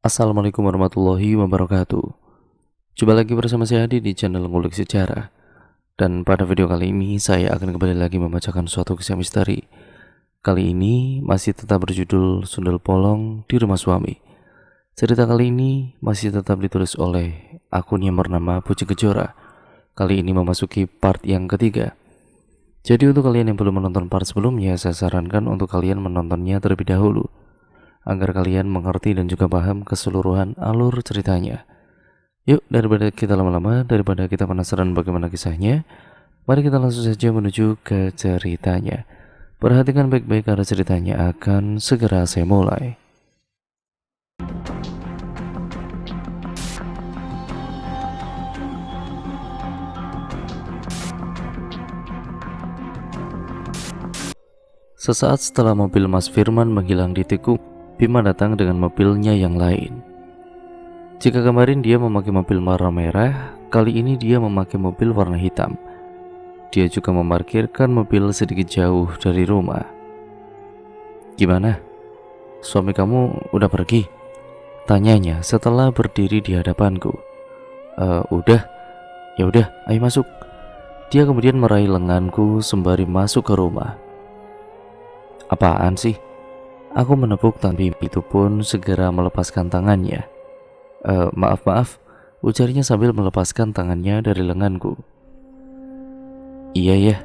Assalamualaikum warahmatullahi wabarakatuh. Coba lagi bersama saya Adi di channel Ngulik Sejarah. Dan pada video kali ini saya akan kembali lagi membacakan suatu kisah misteri. Kali ini masih tetap berjudul Sundel Bolong di Rumah Suami. Cerita kali ini masih tetap ditulis oleh akun yang bernama Puji Kejora. Kali ini memasuki part yang ketiga. Jadi untuk kalian yang belum menonton part sebelumnya, saya sarankan untuk kalian menontonnya terlebih dahulu agar kalian mengerti dan juga paham keseluruhan alur ceritanya. Yuk, daripada kita lama-lama, daripada kita penasaran bagaimana kisahnya, mari kita langsung saja menuju ke ceritanya. Perhatikan baik-baik karena ceritanya akan segera saya mulai. Sesaat setelah mobil Mas Firman menghilang di tikung, Bima datang dengan mobilnya yang lain. Jika kemarin dia memakai mobil warna merah, kali ini dia memakai mobil warna hitam. Dia juga memarkirkan mobil sedikit jauh dari rumah. "Gimana? Suami kamu udah pergi?" tanyanya setelah berdiri di hadapanku. Udah. Ya udah, ayo masuk." Dia kemudian meraih lenganku sembari masuk ke rumah. "Apaan sih?" Aku menepuk tangan itu pun segera melepaskan tangannya. Maaf, ujarnya sambil melepaskan tangannya dari lenganku. "Iya ya."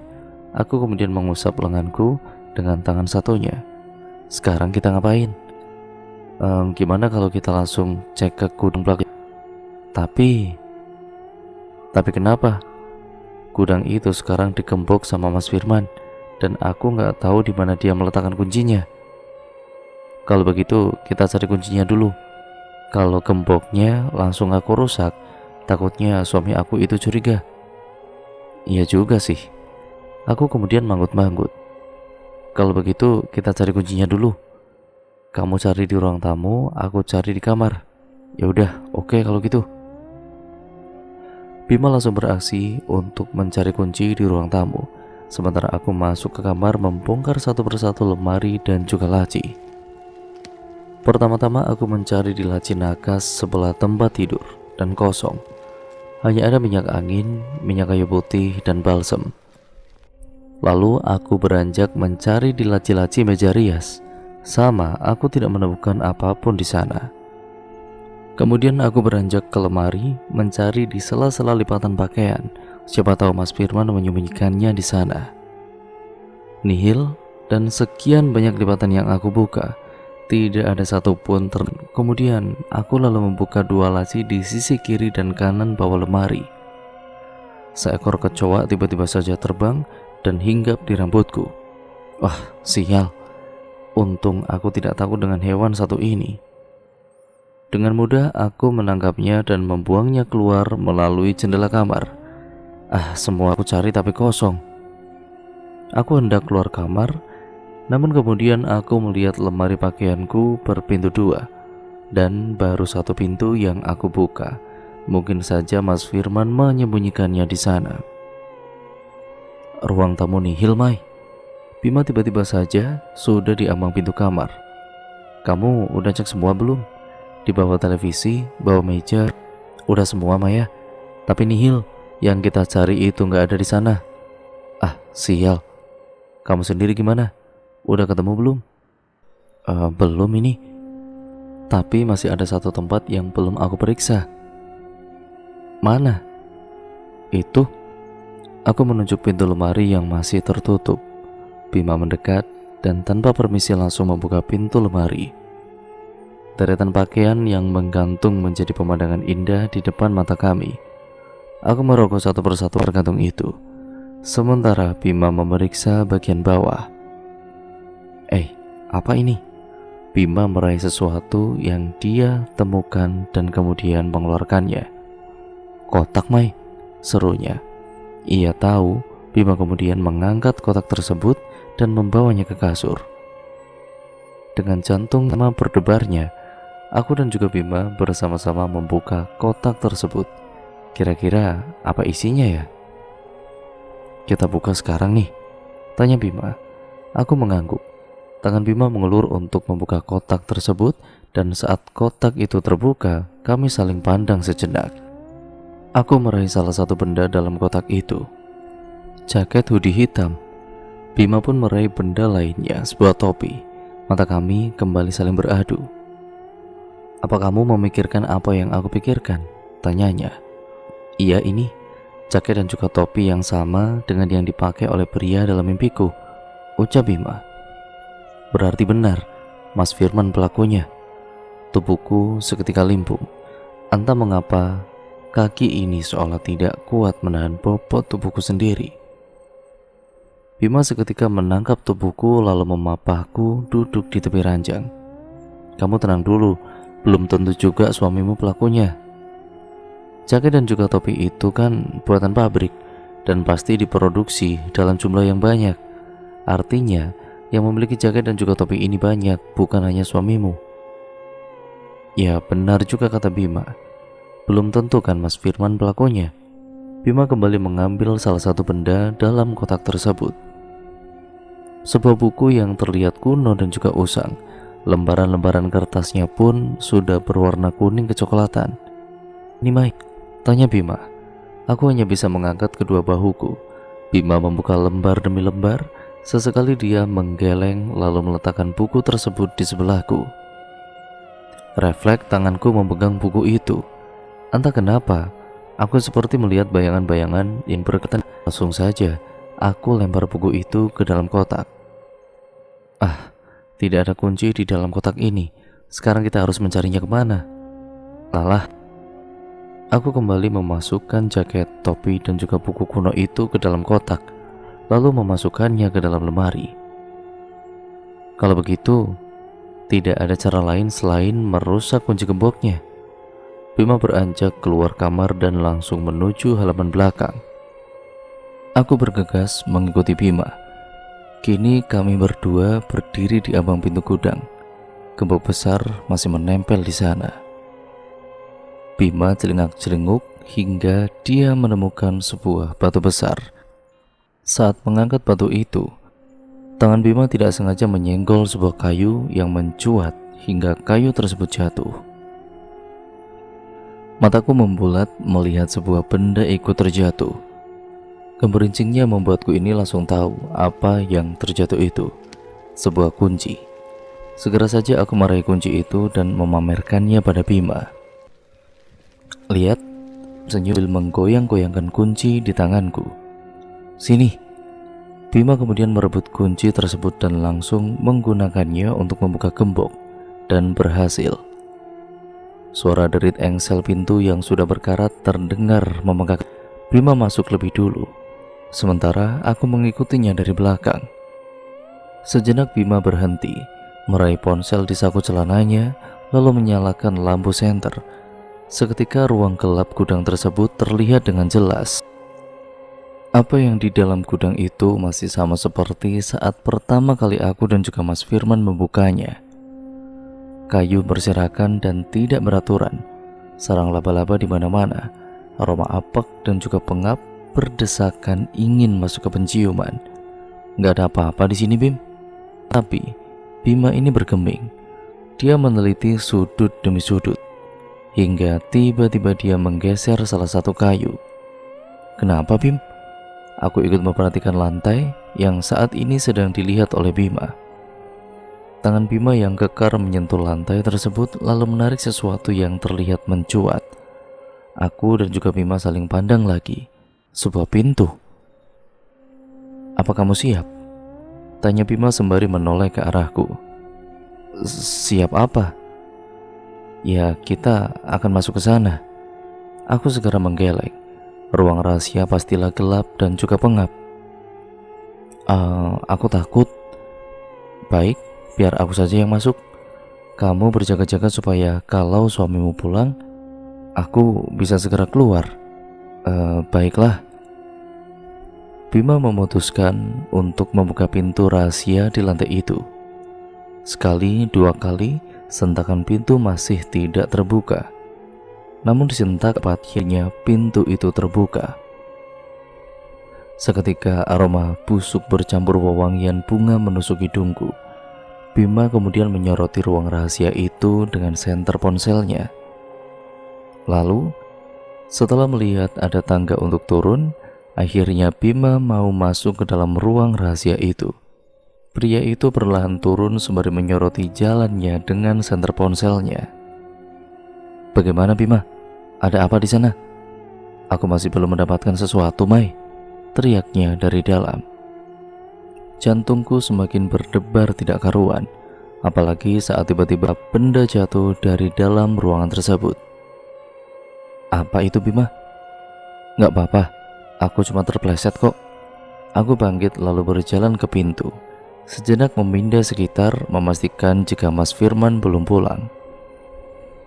Aku kemudian mengusap lenganku dengan tangan satunya. "Sekarang kita ngapain?" Gimana kalau kita langsung cek ke gudang belakang?" Tapi kenapa? Gudang itu sekarang digembok sama Mas Firman, dan aku nggak tahu di mana dia meletakkan kuncinya. "Kalau begitu kita cari kuncinya dulu. Kalau gemboknya langsung aku rusak, takutnya suami aku itu curiga." "Iya juga sih." Aku kemudian manggut-manggut. "Kalau begitu kita cari kuncinya dulu. Kamu cari di ruang tamu, aku cari di kamar." "Ya udah, oke kalau gitu." Bima langsung beraksi untuk mencari kunci di ruang tamu, sementara aku masuk ke kamar membongkar satu persatu lemari dan juga laci. Pertama-tama aku mencari di laci nakas sebelah tempat tidur dan kosong. Hanya ada minyak angin, minyak kayu putih, dan balsem. Lalu aku beranjak mencari di laci-laci meja rias. Sama, aku tidak menemukan apapun di sana. Kemudian aku beranjak ke lemari, mencari di sela-sela lipatan pakaian. Siapa tahu Mas Firman menyembunyikannya di sana. Nihil, dan sekian banyak lipatan yang aku buka, tidak ada satupun Kemudian aku lalu membuka dua laci di sisi kiri dan kanan bawah lemari. Seekor kecoa tiba-tiba saja terbang dan hinggap di rambutku. Wah, sial. Untung aku tidak takut dengan hewan satu ini. Dengan mudah aku menangkapnya dan membuangnya keluar melalui jendela kamar. Semua aku cari tapi kosong. Aku hendak keluar kamar, namun kemudian aku melihat lemari pakaianku berpintu dua, dan baru satu pintu yang aku buka. Mungkin saja Mas Firman menyembunyikannya di sana. Ruang tamu nihil, Mai. Bima tiba-tiba saja sudah di ambang pintu kamar. "Kamu udah cek semua belum? Di bawah televisi, bawah meja, udah semua, Maya. Tapi nihil, yang kita cari itu nggak ada di sana." Sial. Kamu sendiri gimana? Udah ketemu belum?" Belum ini. Tapi masih ada satu tempat yang belum aku periksa." "Mana?" "Itu." Aku menunjuk pintu lemari yang masih tertutup. Bima mendekat dan tanpa permisi langsung membuka pintu lemari. Deretan pakaian yang menggantung menjadi pemandangan indah di depan mata kami. Aku merogoh satu persatu tergantung itu, sementara Bima memeriksa bagian bawah. Apa ini?" Bima meraih sesuatu yang dia temukan dan kemudian mengeluarkannya. "Kotak, Mai," serunya. Ia tahu. Bima kemudian mengangkat kotak tersebut dan membawanya ke kasur. Dengan jantung sama berdebarnya, aku dan juga Bima bersama-sama membuka kotak tersebut. Kira-kira apa isinya ya? "Kita buka sekarang nih," tanya Bima. Aku mengangguk. Tangan Bima mengelur untuk membuka kotak tersebut dan saat kotak itu terbuka, kami saling pandang sejenak. Aku meraih salah satu benda dalam kotak itu, jaket hoodie hitam. Bima pun meraih benda lainnya, sebuah topi. Mata kami kembali saling beradu. "Apa kamu memikirkan apa yang aku pikirkan?" tanyanya. "Iya, ini jaket dan juga topi yang sama dengan yang dipakai oleh pria dalam mimpiku," ucap Bima. "Berarti benar, Mas Firman pelakunya." Tubuhku seketika limpung. Entah mengapa kaki ini seolah tidak kuat menahan bobot tubuhku sendiri. Bima seketika menangkap tubuhku lalu memapahku duduk di tepi ranjang. "Kamu tenang dulu, belum tentu juga suamimu pelakunya. Jaket dan juga topi itu kan buatan pabrik dan pasti diproduksi dalam jumlah yang banyak. Artinya yang memiliki jaket dan juga topi ini banyak, bukan hanya suamimu." "Ya benar juga," kata Bima. "Belum tentu kan Mas Firman pelakunya." Bima kembali mengambil salah satu benda dalam kotak tersebut. Sebuah buku yang terlihat kuno dan juga usang. Lembaran-lembaran kertasnya pun sudah berwarna kuning kecoklatan. "Ini Mike?" tanya Bima. Aku hanya bisa mengangkat kedua bahuku. Bima membuka lembar demi lembar. Sesekali dia menggeleng lalu meletakkan buku tersebut di sebelahku. Refleks tanganku memegang buku itu. Entah kenapa, aku seperti melihat bayangan-bayangan yang berkaitan. Langsung saja aku lempar buku itu ke dalam kotak. Tidak ada kunci di dalam kotak ini. Sekarang kita harus mencarinya kemana? Lalah, aku kembali memasukkan jaket, topi, dan juga buku kuno itu ke dalam kotak, lalu memasukkannya ke dalam lemari. Kalau begitu, tidak ada cara lain selain merusak kunci gemboknya. Bima beranjak keluar kamar dan langsung menuju halaman belakang. Aku bergegas mengikuti Bima. Kini kami berdua berdiri di ambang pintu gudang. Gembok besar masih menempel di sana. Bima celingak-celinguk hingga dia menemukan sebuah batu besar. Saat mengangkat batu itu, tangan Bima tidak sengaja menyenggol sebuah kayu yang mencuat hingga kayu tersebut jatuh. Mataku membulat melihat sebuah benda ikut terjatuh. Gemerincingnya membuatku ini langsung tahu apa yang terjatuh itu. Sebuah kunci. Segera saja aku meraih kunci itu dan memamerkannya pada Bima. "Lihat," senyum menggoyang-goyangkan kunci di tanganku. "Sini." Bima kemudian merebut kunci tersebut dan langsung menggunakannya untuk membuka gembok, dan berhasil. Suara derit engsel pintu yang sudah berkarat terdengar memegak. Bima masuk lebih dulu, sementara aku mengikutinya dari belakang. Sejenak Bima berhenti, meraih ponsel di saku celananya, lalu menyalakan lampu senter. Seketika ruang gelap gudang tersebut terlihat dengan jelas. Apa yang di dalam gudang itu masih sama seperti saat pertama kali aku dan juga Mas Firman membukanya. Kayu berserakan dan tidak beraturan, sarang laba-laba di mana-mana, aroma apek dan juga pengap berdesakan ingin masuk ke penciuman. Gak ada apa-apa di sini, Bim. Tapi Bima ini bergeming. Dia meneliti sudut demi sudut, hingga tiba-tiba dia menggeser salah satu kayu. "Kenapa, Bim?" Aku ikut memperhatikan lantai yang saat ini sedang dilihat oleh Bima. Tangan Bima yang kekar menyentuh lantai tersebut lalu menarik sesuatu yang terlihat mencuat. Aku dan juga Bima saling pandang lagi. Sebuah pintu. "Apa kamu siap?" tanya Bima sembari menoleh ke arahku. "Siap apa?" "Ya, kita akan masuk ke sana." Aku segera menggeleng. Ruang rahasia pastilah gelap dan juga pengap. Aku takut." "Baik, biar aku saja yang masuk. Kamu berjaga-jaga supaya kalau suamimu pulang, aku bisa segera keluar." Baiklah." Bima memutuskan untuk membuka pintu rahasia di lantai itu. Sekali, dua kali, sentakan pintu masih tidak terbuka. Namun disentak akhirnya pintu itu terbuka. Seketika aroma busuk bercampur wewangian bunga menusuk hidungku. Bima kemudian menyoroti ruang rahasia itu dengan senter ponselnya. Lalu, setelah melihat ada tangga untuk turun, akhirnya Bima mau masuk ke dalam ruang rahasia itu. Pria itu perlahan turun sembari menyoroti jalannya dengan senter ponselnya. "Bagaimana Bima? Ada apa di sana?" "Aku masih belum mendapatkan sesuatu, Mai," teriaknya dari dalam. Jantungku semakin berdebar tidak karuan, apalagi saat tiba-tiba benda jatuh dari dalam ruangan tersebut. "Apa itu Bima?" "Nggak apa-apa, aku cuma terpleset kok." Aku bangkit lalu berjalan ke pintu. Sejenak memindah sekitar, memastikan jika Mas Firman belum pulang.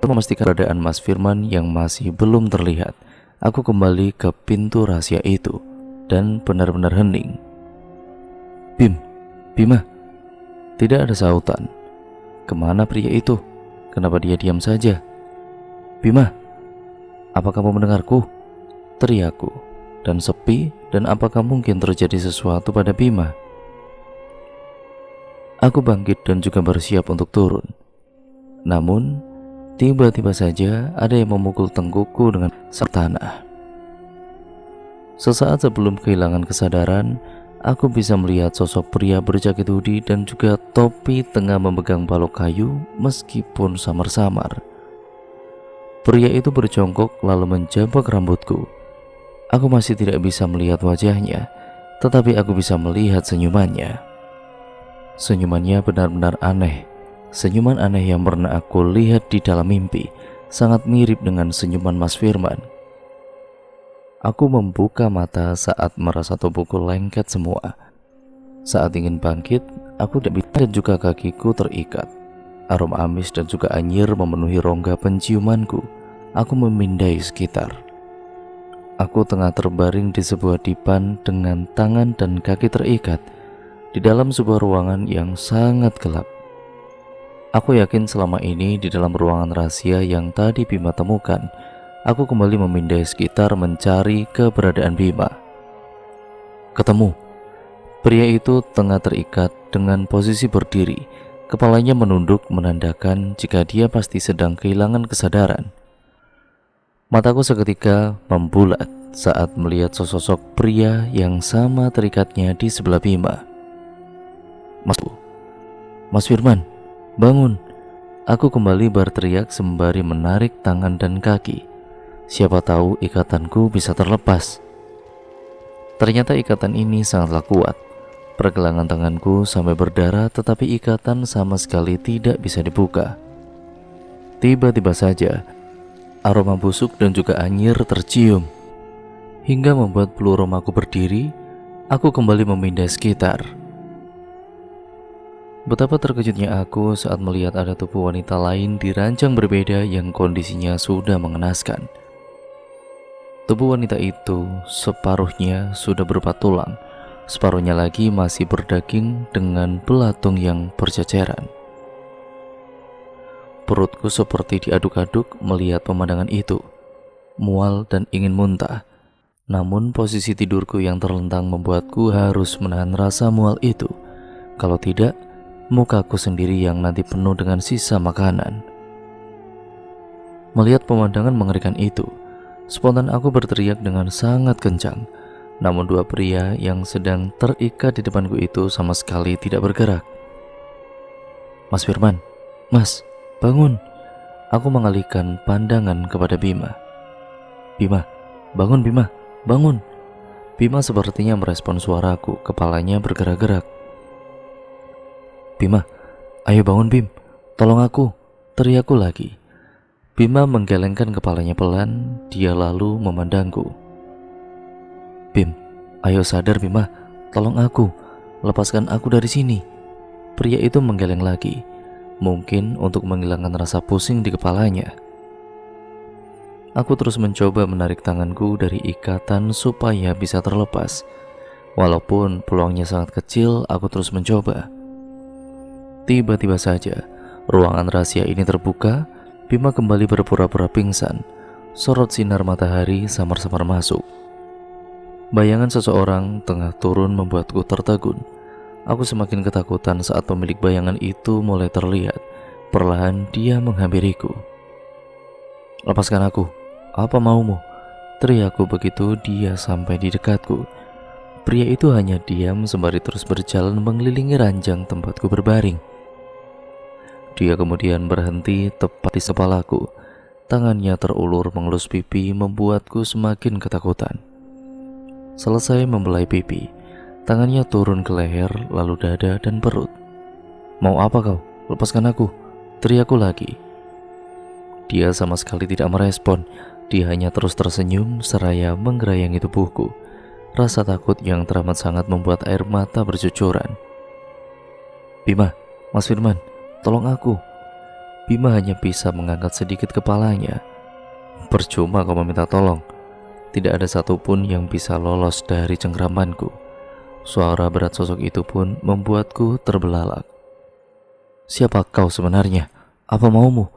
Memastikan keadaan Mas Firman yang masih belum terlihat, aku kembali ke pintu rahasia itu dan benar-benar hening. Bima." Tidak ada sautan. Kemana pria itu? Kenapa dia diam saja? "Bima, apa kamu mendengarku?" teriakku. Dan sepi, dan apakah mungkin terjadi sesuatu pada Bima? Aku bangkit dan juga bersiap untuk turun. Namun, tiba-tiba saja ada yang memukul tengkukku dengan tanah. Sesaat sebelum kehilangan kesadaran, aku bisa melihat sosok pria berjaket hoodie dan juga topi tengah memegang balok kayu meskipun samar-samar. Pria itu berjongkok lalu menjambak rambutku. Aku masih tidak bisa melihat wajahnya, tetapi aku bisa melihat senyumannya. Senyumannya benar-benar aneh. Senyuman aneh yang pernah aku lihat di dalam mimpi, sangat mirip dengan senyuman Mas Firman. Aku membuka mata saat merasa tubuhku lengket semua. Saat ingin bangkit, aku tidak bisa dan juga kakiku terikat. Aroma amis dan juga anyir memenuhi rongga penciumanku. Aku memindai sekitar. Aku tengah terbaring di sebuah dipan dengan tangan dan kaki terikat di dalam sebuah ruangan yang sangat gelap. Aku yakin selama ini di dalam ruangan rahasia yang tadi Bima temukan, aku kembali memindai sekitar mencari keberadaan Bima. Ketemu. Pria itu tengah terikat dengan posisi berdiri, kepalanya menunduk menandakan jika dia pasti sedang kehilangan kesadaran. Mataku seketika membulat saat melihat sosok pria yang sama terikatnya di sebelah Bima. Mas Firman, bangun!" Aku kembali berteriak sembari menarik tangan dan kaki. Siapa tahu ikatanku bisa terlepas. Ternyata ikatan ini sangatlah kuat. Pergelangan tanganku sampai berdarah, tetapi ikatan sama sekali tidak bisa dibuka. Tiba-tiba saja, aroma busuk dan juga anyir tercium. Hingga membuat bulu romaku berdiri, aku kembali memindai sekitar. Betapa terkejutnya aku saat melihat ada tubuh wanita lain di ranjang berbeda yang kondisinya sudah mengenaskan. Tubuh wanita itu separuhnya sudah berupa tulang, separuhnya lagi masih berdaging dengan belatung yang berceceran. Perutku seperti diaduk-aduk melihat pemandangan itu, mual dan ingin muntah. Namun posisi tidurku yang terlentang membuatku harus menahan rasa mual itu. Kalau tidak, mukaku sendiri yang nanti penuh dengan sisa makanan. Melihat pemandangan mengerikan itu, spontan aku berteriak dengan sangat kencang. Namun dua pria yang sedang terikat di depanku itu sama sekali tidak bergerak. "Mas Firman, Mas, bangun!" Aku mengalihkan pandangan kepada Bima. "Bima, bangun Bima, bangun!" Bima sepertinya merespon suaraku, kepalanya bergerak-gerak. "Bima, ayo bangun Bim, tolong aku!" teriakku lagi. Bima menggelengkan kepalanya pelan, dia lalu memandangku. "Bim, ayo sadar Bima, tolong aku, lepaskan aku dari sini." Pria itu menggeleng lagi, mungkin untuk menghilangkan rasa pusing di kepalanya. Aku terus mencoba menarik tanganku dari ikatan supaya bisa terlepas. Walaupun peluangnya sangat kecil, aku terus mencoba. Tiba-tiba saja, ruangan rahasia ini terbuka. Bima kembali berpura-pura pingsan. Sorot sinar matahari samar-samar masuk. Bayangan seseorang tengah turun membuatku tertegun. Aku semakin ketakutan saat pemilik bayangan itu mulai terlihat. Perlahan dia menghampiriku. "Lepaskan aku, apa maumu?" teriakku begitu dia sampai di dekatku. Pria itu hanya diam sembari terus berjalan mengelilingi ranjang tempatku berbaring. Dia kemudian berhenti tepat di kepalaku. Tangannya terulur mengelus pipi membuatku semakin ketakutan. Selesai membelai pipi, tangannya turun ke leher, lalu dada dan perut. "Mau apa kau? Lepaskan aku!" teriakku lagi. Dia sama sekali tidak merespon. Dia hanya terus tersenyum seraya menggerayangi tubuhku. Rasa takut yang teramat sangat membuat air mata bercucuran. "Bima, Mas Firman, tolong aku." Bima hanya bisa mengangkat sedikit kepalanya. Percuma kau meminta tolong. Tidak ada satupun yang bisa lolos dari cengkramanku. Suara berat sosok itu pun membuatku terbelalak. "Siapa kau sebenarnya? Apa maumu?"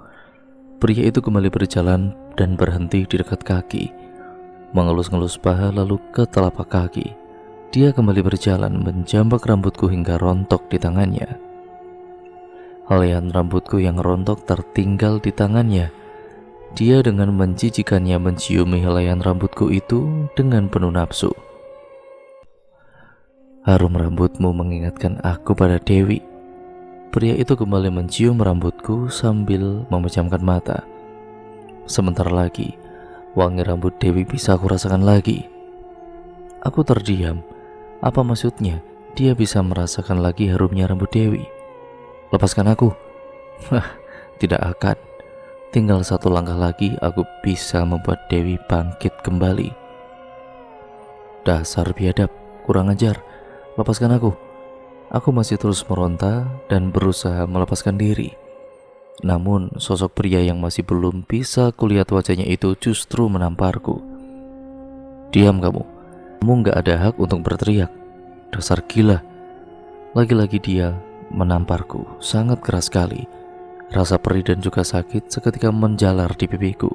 Pria itu kembali berjalan dan berhenti di dekat kaki, mengelus-ngelus paha lalu ke telapak kaki. Dia kembali berjalan menjambak rambutku hingga rontok di tangannya. Helaian rambutku yang rontok tertinggal di tangannya. Dia dengan menjijikannya menciumi helaian rambutku itu dengan penuh nafsu. "Harum rambutmu mengingatkan aku pada Dewi." Pria itu kembali mencium rambutku sambil memejamkan mata. Sebentar lagi, wangi rambut Dewi bisa aku rasakan lagi. Aku terdiam. Apa maksudnya? Dia bisa merasakan lagi harumnya rambut Dewi. "Lepaskan aku." Tidak akan. Tinggal satu langkah lagi aku bisa membuat Dewi bangkit kembali. "Dasar biadab, kurang ajar. Lepaskan aku." Aku masih terus meronta dan berusaha melepaskan diri. Namun sosok pria yang masih belum bisa kulihat wajahnya itu justru menamparku. "Diam kamu. Kamu gak ada hak untuk berteriak. Dasar gila." Lagi-lagi dia menamparku sangat keras sekali. Rasa perih dan juga sakit seketika menjalar di pipiku.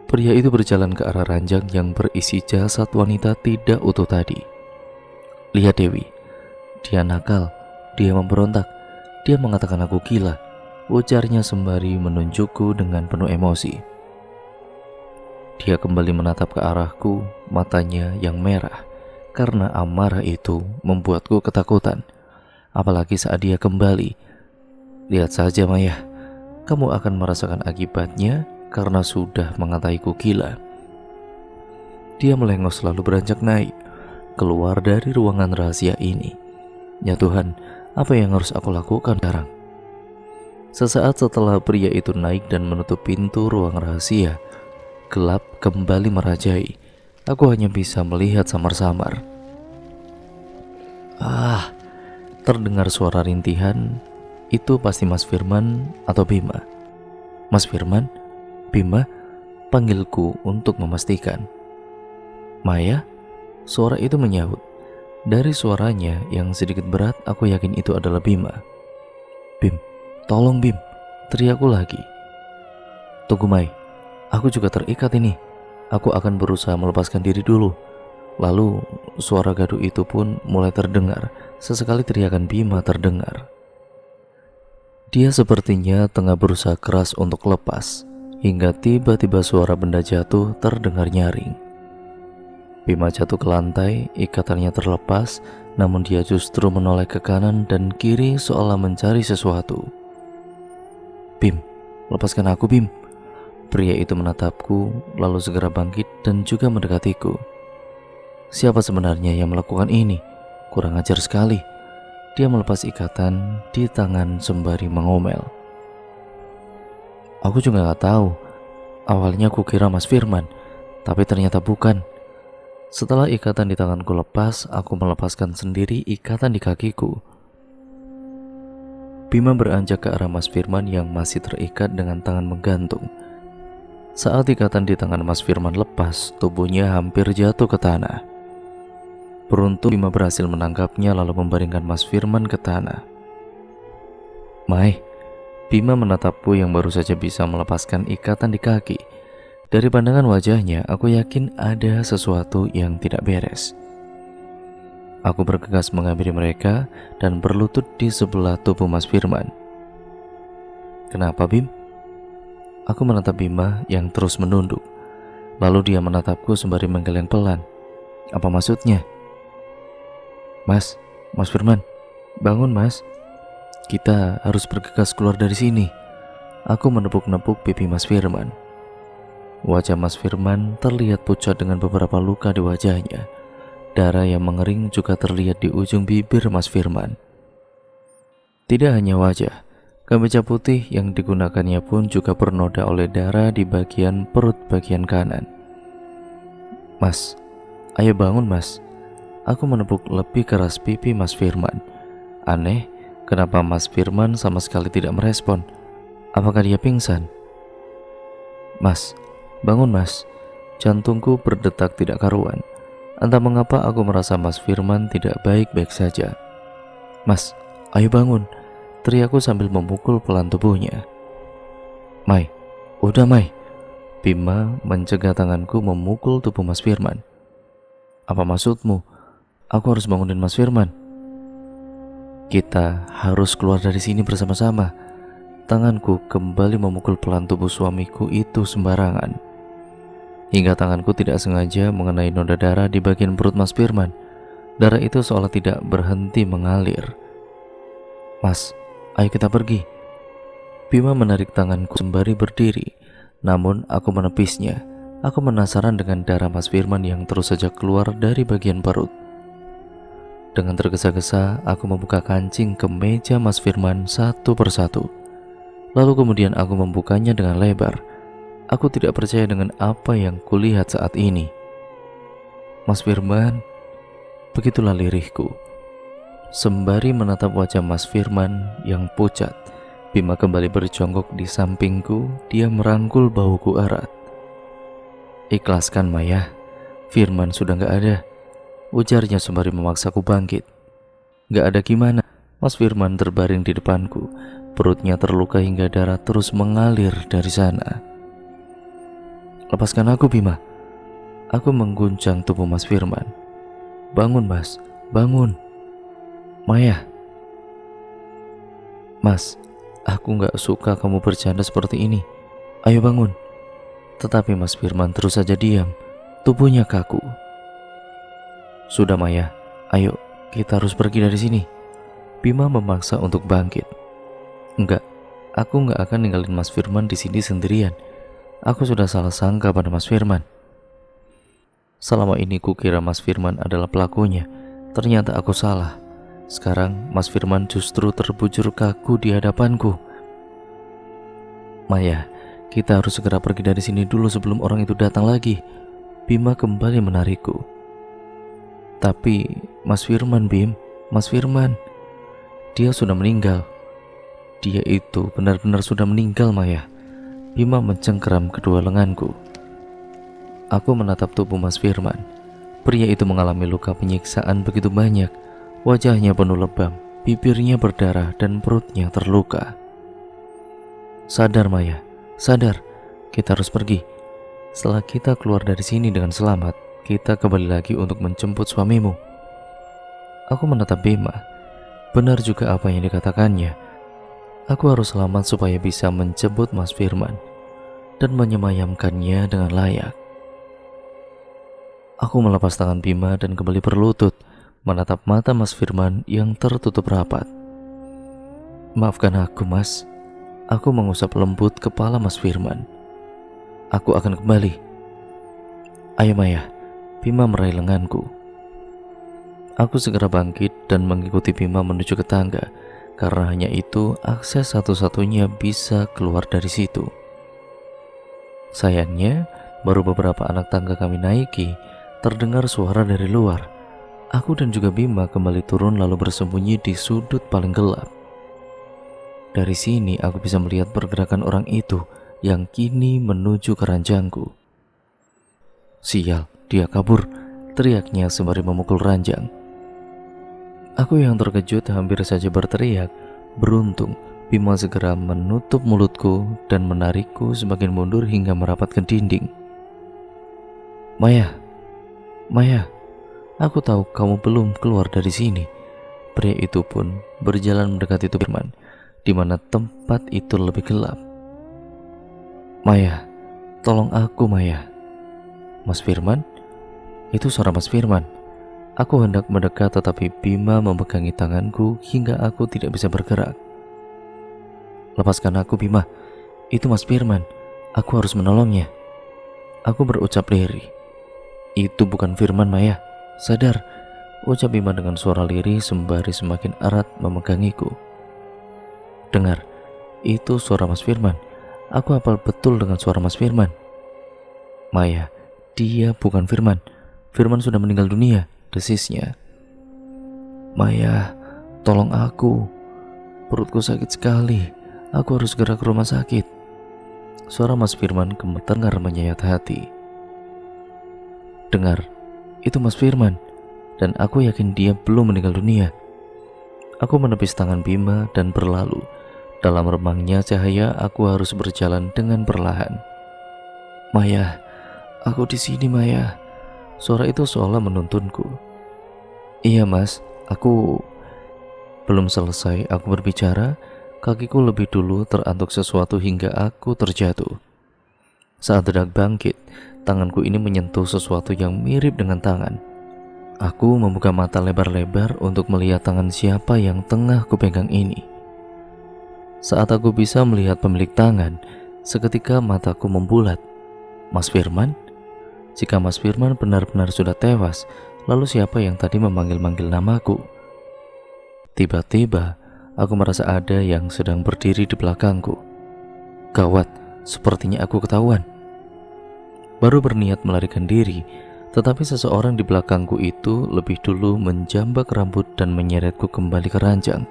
Pria itu berjalan ke arah ranjang yang berisi jasad wanita tidak utuh tadi. "Lihat Dewi, dia nakal, dia memberontak, dia mengatakan aku gila," ujarnya sembari menunjukku dengan penuh emosi. Dia kembali menatap ke arahku, matanya yang merah. Karena amarah itu membuatku ketakutan. Apalagi saat dia kembali. "Lihat saja Maya, kamu akan merasakan akibatnya karena sudah mengataiku gila." Dia melengos lalu beranjak naik keluar dari ruangan rahasia ini. Ya Tuhan, apa yang harus aku lakukan sekarang? Sesaat setelah pria itu naik dan menutup pintu ruang rahasia, gelap kembali merajai. Aku hanya bisa melihat samar-samar. Terdengar suara rintihan. Itu pasti Mas Firman atau Bima. "Mas Firman? Bima?" panggilku untuk memastikan. "Maya?" Suara itu menyahut. Dari suaranya yang sedikit berat, aku yakin itu adalah Bima. "Bim, tolong Bim," teriakku lagi. "Tunggu Mai, aku juga terikat ini. Aku akan berusaha melepaskan diri dulu." Lalu suara gaduh itu pun mulai terdengar. Sesekali teriakan Bima terdengar. Dia sepertinya tengah berusaha keras untuk lepas, hingga tiba-tiba suara benda jatuh terdengar nyaring. Bima jatuh ke lantai, ikatannya terlepas, namun dia justru menoleh ke kanan dan kiri seolah mencari sesuatu. "Bim, lepaskan aku Bim." Pria itu menatapku, lalu segera bangkit dan juga mendekatiku. Siapa sebenarnya yang melakukan ini? Kurang ajar sekali. Dia melepas ikatan di tangan sembari mengomel. "Aku juga gak tahu. Awalnya aku kira Mas Firman, tapi ternyata bukan." Setelah ikatan di tanganku lepas, aku melepaskan sendiri ikatan di kakiku. Bima beranjak ke arah Mas Firman yang masih terikat dengan tangan menggantung. Saat ikatan di tangan Mas Firman lepas, tubuhnya hampir jatuh ke tanah. Beruntung Bima berhasil menangkapnya lalu membaringkan Mas Firman ke tanah. "Mai." Bima menatapku yang baru saja bisa melepaskan ikatan di kaki. Dari pandangan wajahnya, aku yakin ada sesuatu yang tidak beres. Aku bergegas menghampiri mereka dan berlutut di sebelah tubuh Mas Firman. "Kenapa, Bim?" Aku menatap Bima yang terus menunduk. Lalu dia menatapku sembari menggeleng pelan. "Apa maksudnya?" Mas Firman, bangun Mas. Kita harus bergegas keluar dari sini." Aku menepuk-nepuk pipi Mas Firman. Wajah Mas Firman terlihat pucat dengan beberapa luka di wajahnya. Darah yang mengering juga terlihat di ujung bibir Mas Firman. Tidak hanya wajah, kemeja putih yang digunakannya pun juga bernoda oleh darah di bagian perut bagian kanan. "Mas, ayo bangun Mas." Aku menepuk lebih keras pipi Mas Firman. Aneh, kenapa Mas Firman sama sekali tidak merespon? Apakah dia pingsan? "Mas, bangun Mas." Jantungku berdetak tidak karuan. Entah mengapa aku merasa Mas Firman tidak baik-baik saja. "Mas, ayo bangun," teriakku sambil memukul pelan tubuhnya. "Mai, udah Mai." Bima mencegah tanganku memukul tubuh Mas Firman. "Apa maksudmu? Aku harus bangunin Mas Firman." "Kita harus keluar dari sini bersama-sama." Tanganku kembali memukul pelan tubuh suamiku itu sembarangan, hingga tanganku tidak sengaja mengenai noda darah di bagian perut Mas Firman. Darah itu seolah tidak berhenti mengalir. "Mas, ayo kita pergi." Bima menarik tanganku sembari berdiri, namun aku menepisnya. Aku penasaran dengan darah Mas Firman yang terus saja keluar dari bagian perut. Dengan tergesa-gesa, aku membuka kancing kemeja Mas Firman satu persatu. Lalu kemudian aku membukanya dengan lebar. Aku tidak percaya dengan apa yang kulihat saat ini. "Mas Firman," begitulah lirihku. Sembari menatap wajah Mas Firman yang pucat, Bima kembali berjongkok di sampingku. Dia merangkul bahuku erat. "Ikhlaskan Maya, Firman sudah gak ada," ujarnya sembari memaksaku bangkit. "Gak ada gimana?" Mas Firman terbaring di depanku. Perutnya terluka hingga darah terus mengalir dari sana. "Lepaskan aku Bima." Aku mengguncang tubuh Mas Firman. "Bangun Mas, bangun." "Maya." "Mas, aku gak suka kamu bercanda seperti ini. Ayo bangun." Tetapi Mas Firman terus saja diam. Tubuhnya kaku. "Sudah Maya, ayo kita harus pergi dari sini." Bima memaksa untuk bangkit. "Enggak, aku enggak akan ninggalin Mas Firman di sini sendirian. Aku sudah salah sangka pada Mas Firman. Selama ini kukira Mas Firman adalah pelakunya. Ternyata aku salah. Sekarang Mas Firman justru terbujur kaku di hadapanku." "Maya, kita harus segera pergi dari sini dulu sebelum orang itu datang lagi." Bima kembali menarikku. "Tapi Mas Firman Bim, Mas Firman, dia sudah meninggal. Dia itu benar-benar sudah meninggal Maya." Bima mencengkeram kedua lenganku. Aku menatap tubuh Mas Firman. Pria itu mengalami luka penyiksaan begitu banyak. Wajahnya penuh lebam, bibirnya berdarah dan perutnya terluka. "Sadar Maya, sadar. Kita harus pergi. Setelah kita keluar dari sini dengan selamat, kita kembali lagi untuk menjemput suamimu." Aku menatap Bima. Benar juga apa yang dikatakannya. Aku harus selamat supaya bisa menjemput Mas Firman dan menyemayamkannya dengan layak. Aku melepas tangan Bima dan kembali berlutut, menatap mata Mas Firman yang tertutup rapat. "Maafkan aku Mas." Aku mengusap lembut kepala Mas Firman. "Aku akan kembali." "Ayo Maya." Bima meraih lenganku. Aku segera bangkit dan mengikuti Bima menuju ke tangga, karena hanya itu akses satu-satunya bisa keluar dari situ. Sayangnya, baru beberapa anak tangga kami naiki, terdengar suara dari luar. Aku dan juga Bima kembali turun lalu bersembunyi di sudut paling gelap. Dari sini aku bisa melihat pergerakan orang itu yang kini menuju ke ranjangku. "Sial, dia kabur," teriaknya sembari memukul ranjang. Aku yang terkejut hampir saja berteriak. Beruntung Bima segera menutup mulutku dan menarikku semakin mundur hingga merapat ke dinding. "Maya, Maya." Aku tahu kamu belum keluar dari sini. Pria itu pun berjalan mendekati tubuh Firman, di mana tempat itu lebih gelap. Maya, tolong aku Maya. Mas Firman? Itu suara Mas Firman. Aku hendak mendekat tetapi Bima memegangi tanganku hingga aku tidak bisa bergerak. Lepaskan aku Bima, itu Mas Firman. Aku harus menolongnya. Aku berucap lirih. Itu bukan Firman Maya, sadar, ucap Bima dengan suara lirih sembari semakin erat memegangiku. Dengar, itu suara Mas Firman. Aku hafal betul dengan suara Mas Firman. Maya, dia bukan Firman. Firman sudah meninggal dunia, desisnya. Maya, tolong aku. Perutku sakit sekali. Aku harus segera ke rumah sakit. Suara Mas Firman gemetar menyayat hati. Dengar, itu Mas Firman. Dan aku yakin dia belum meninggal dunia. Aku menepis tangan Bima dan berlalu. Dalam remangnya cahaya, aku harus berjalan dengan perlahan. Maya, aku di sini Maya. Suara itu seolah menuntunku. Iya Mas, aku... Belum selesai aku berbicara, kakiku lebih dulu terantuk sesuatu hingga aku terjatuh. Saat hendak bangkit, tanganku ini menyentuh sesuatu yang mirip dengan tangan. Aku membuka mata lebar-lebar untuk melihat tangan siapa yang tengah kupegang ini. Saat aku bisa melihat pemilik tangan, seketika mataku membulat. Mas Firman? Jika Mas Firman benar-benar sudah tewas, lalu siapa yang tadi memanggil-manggil namaku? Tiba-tiba, aku merasa ada yang sedang berdiri di belakangku. Gawat, sepertinya aku ketahuan. Baru berniat melarikan diri, tetapi seseorang di belakangku itu lebih dulu menjambak rambut dan menyeretku kembali ke ranjang.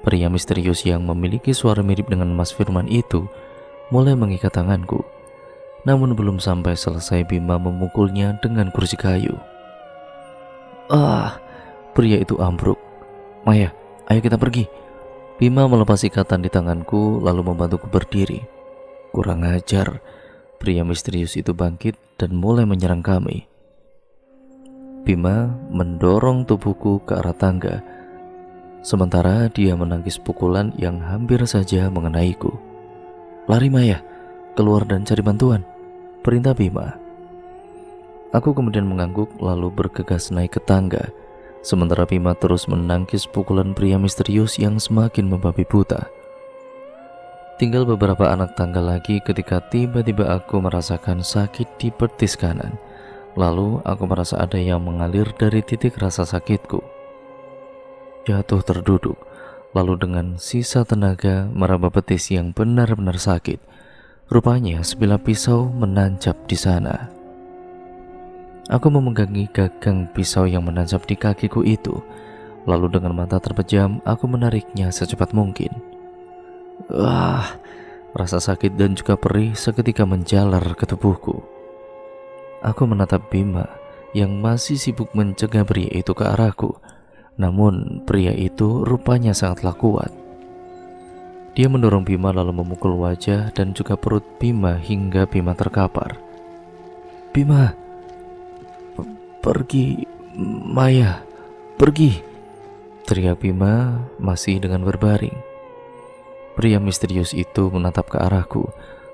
Pria misterius yang memiliki suara mirip dengan Mas Firman itu mulai mengikat tanganku. Namun belum sampai selesai Bima memukulnya dengan kursi kayu. Pria itu ambruk. Maya, ayo kita pergi. Bima melepas ikatan di tanganku lalu membantuku berdiri. Kurang ajar. Pria misterius itu bangkit dan mulai menyerang kami. Bima mendorong tubuhku ke arah tangga, sementara dia menangkis pukulan yang hampir saja mengenaiku. Lari Maya, keluar dan cari bantuan, perintah Bima. Aku kemudian mengangguk lalu bergegas naik ke tangga, sementara Bima terus menangkis pukulan pria misterius yang semakin membabi buta. Tinggal beberapa anak tangga lagi ketika tiba-tiba aku merasakan sakit di betis kanan. Lalu aku merasa ada yang mengalir dari titik rasa sakitku. Jatuh terduduk, lalu dengan sisa tenaga meraba betis yang benar-benar sakit. Rupanya sebilah pisau menancap di sana. Aku memegangi gagang pisau yang menancap di kakiku itu. Lalu dengan mata terpejam, aku menariknya secepat mungkin. Rasa sakit dan juga perih seketika menjalar ke tubuhku. Aku menatap Bima yang masih sibuk mencegah pria itu ke arahku. Namun pria itu rupanya sangatlah kuat. Dia mendorong Bima lalu memukul wajah dan juga perut Bima hingga Bima terkapar. Bima, pergi, Maya, pergi, teriak Bima masih dengan berbaring. Pria misterius itu menatap ke arahku,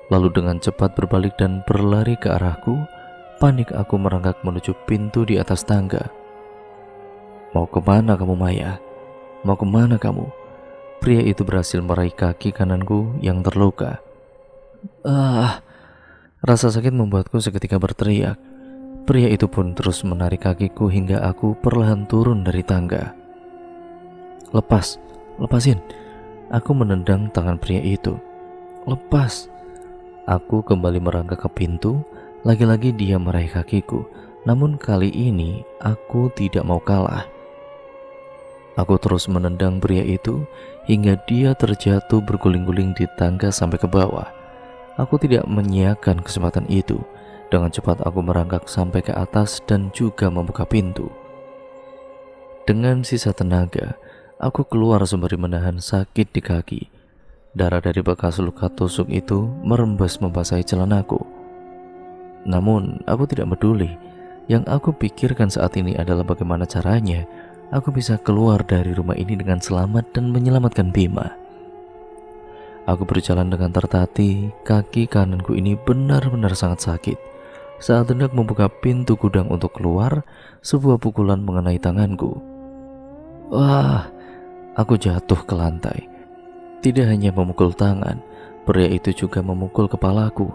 lalu dengan cepat berbalik dan berlari ke arahku. Panik aku merangkak menuju pintu di atas tangga. Mau kemana kamu Maya? Mau kemana kamu? Pria itu berhasil meraih kaki kananku yang terluka. Rasa sakit membuatku seketika berteriak. Pria itu pun terus menarik kakiku hingga aku perlahan turun dari tangga. Lepasin. Aku menendang tangan pria itu. Lepas. Aku kembali merangkak ke pintu. Lagi-lagi dia meraih kakiku. Namun kali ini aku tidak mau kalah. Aku terus menendang pria itu hingga dia terjatuh berguling-guling di tangga sampai ke bawah. Aku tidak menyiakan kesempatan itu. Dengan cepat aku merangkak sampai ke atas dan juga membuka pintu. Dengan sisa tenaga, aku keluar sembari menahan sakit di kaki. Darah dari bekas luka tusuk itu merembes membasahi celanaku. Namun aku tidak peduli. Yang aku pikirkan saat ini adalah bagaimana caranya aku bisa keluar dari rumah ini dengan selamat dan menyelamatkan Bima. Aku berjalan dengan tertatih, kaki kananku ini benar-benar sangat sakit. Saat hendak membuka pintu gudang untuk keluar, sebuah pukulan mengenai tanganku. Wah, aku jatuh ke lantai. Tidak hanya memukul tangan, pria itu juga memukul kepalaku.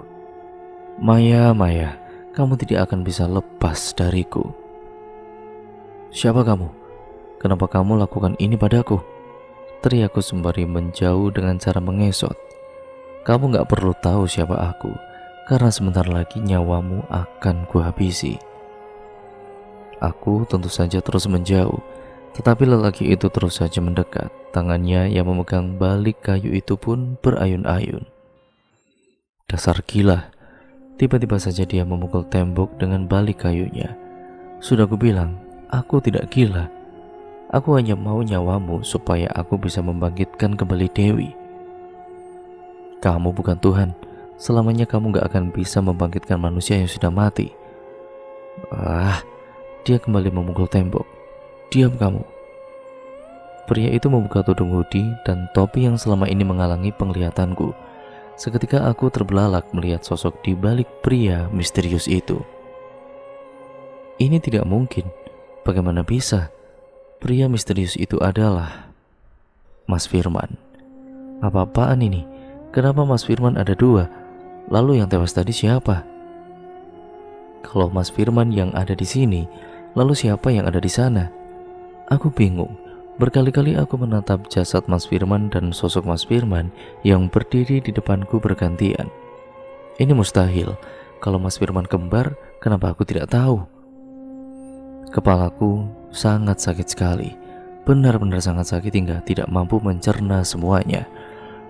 Maya, Maya, kamu tidak akan bisa lepas dariku. Siapa kamu? Kenapa kamu lakukan ini padaku? Teriakku sembari menjauh dengan cara mengesot. Kamu gak perlu tahu siapa aku, karena sebentar lagi nyawamu akan kuhabisi. Aku tentu saja terus menjauh, tetapi lelaki itu terus saja mendekat. Tangannya yang memegang balik kayu itu pun berayun-ayun. Dasar gila. Tiba-tiba saja dia memukul tembok dengan balik kayunya. Sudah kubilang, aku tidak gila. Aku hanya mau nyawamu supaya aku bisa membangkitkan kembali Dewi. Kamu bukan Tuhan. Selamanya kamu gak akan bisa membangkitkan manusia yang sudah mati. Dia kembali memukul tembok. Diam kamu. Pria itu membuka tudung hoodie dan topi yang selama ini menghalangi penglihatanku. Seketika aku terbelalak melihat sosok di balik pria misterius itu. Ini tidak mungkin. Bagaimana bisa? Pria misterius itu adalah Mas Firman. Apa-apaan ini? Kenapa Mas Firman ada dua? Lalu yang tewas tadi siapa? Kalau Mas Firman yang ada di sini, lalu siapa yang ada di sana? Aku bingung. Berkali-kali aku menatap jasad Mas Firman dan sosok Mas Firman yang berdiri di depanku bergantian. Ini mustahil. Kalau Mas Firman kembar, kenapa aku tidak tahu? Kepalaku sangat sakit sekali. Benar-benar sangat sakit hingga tidak mampu mencerna semuanya.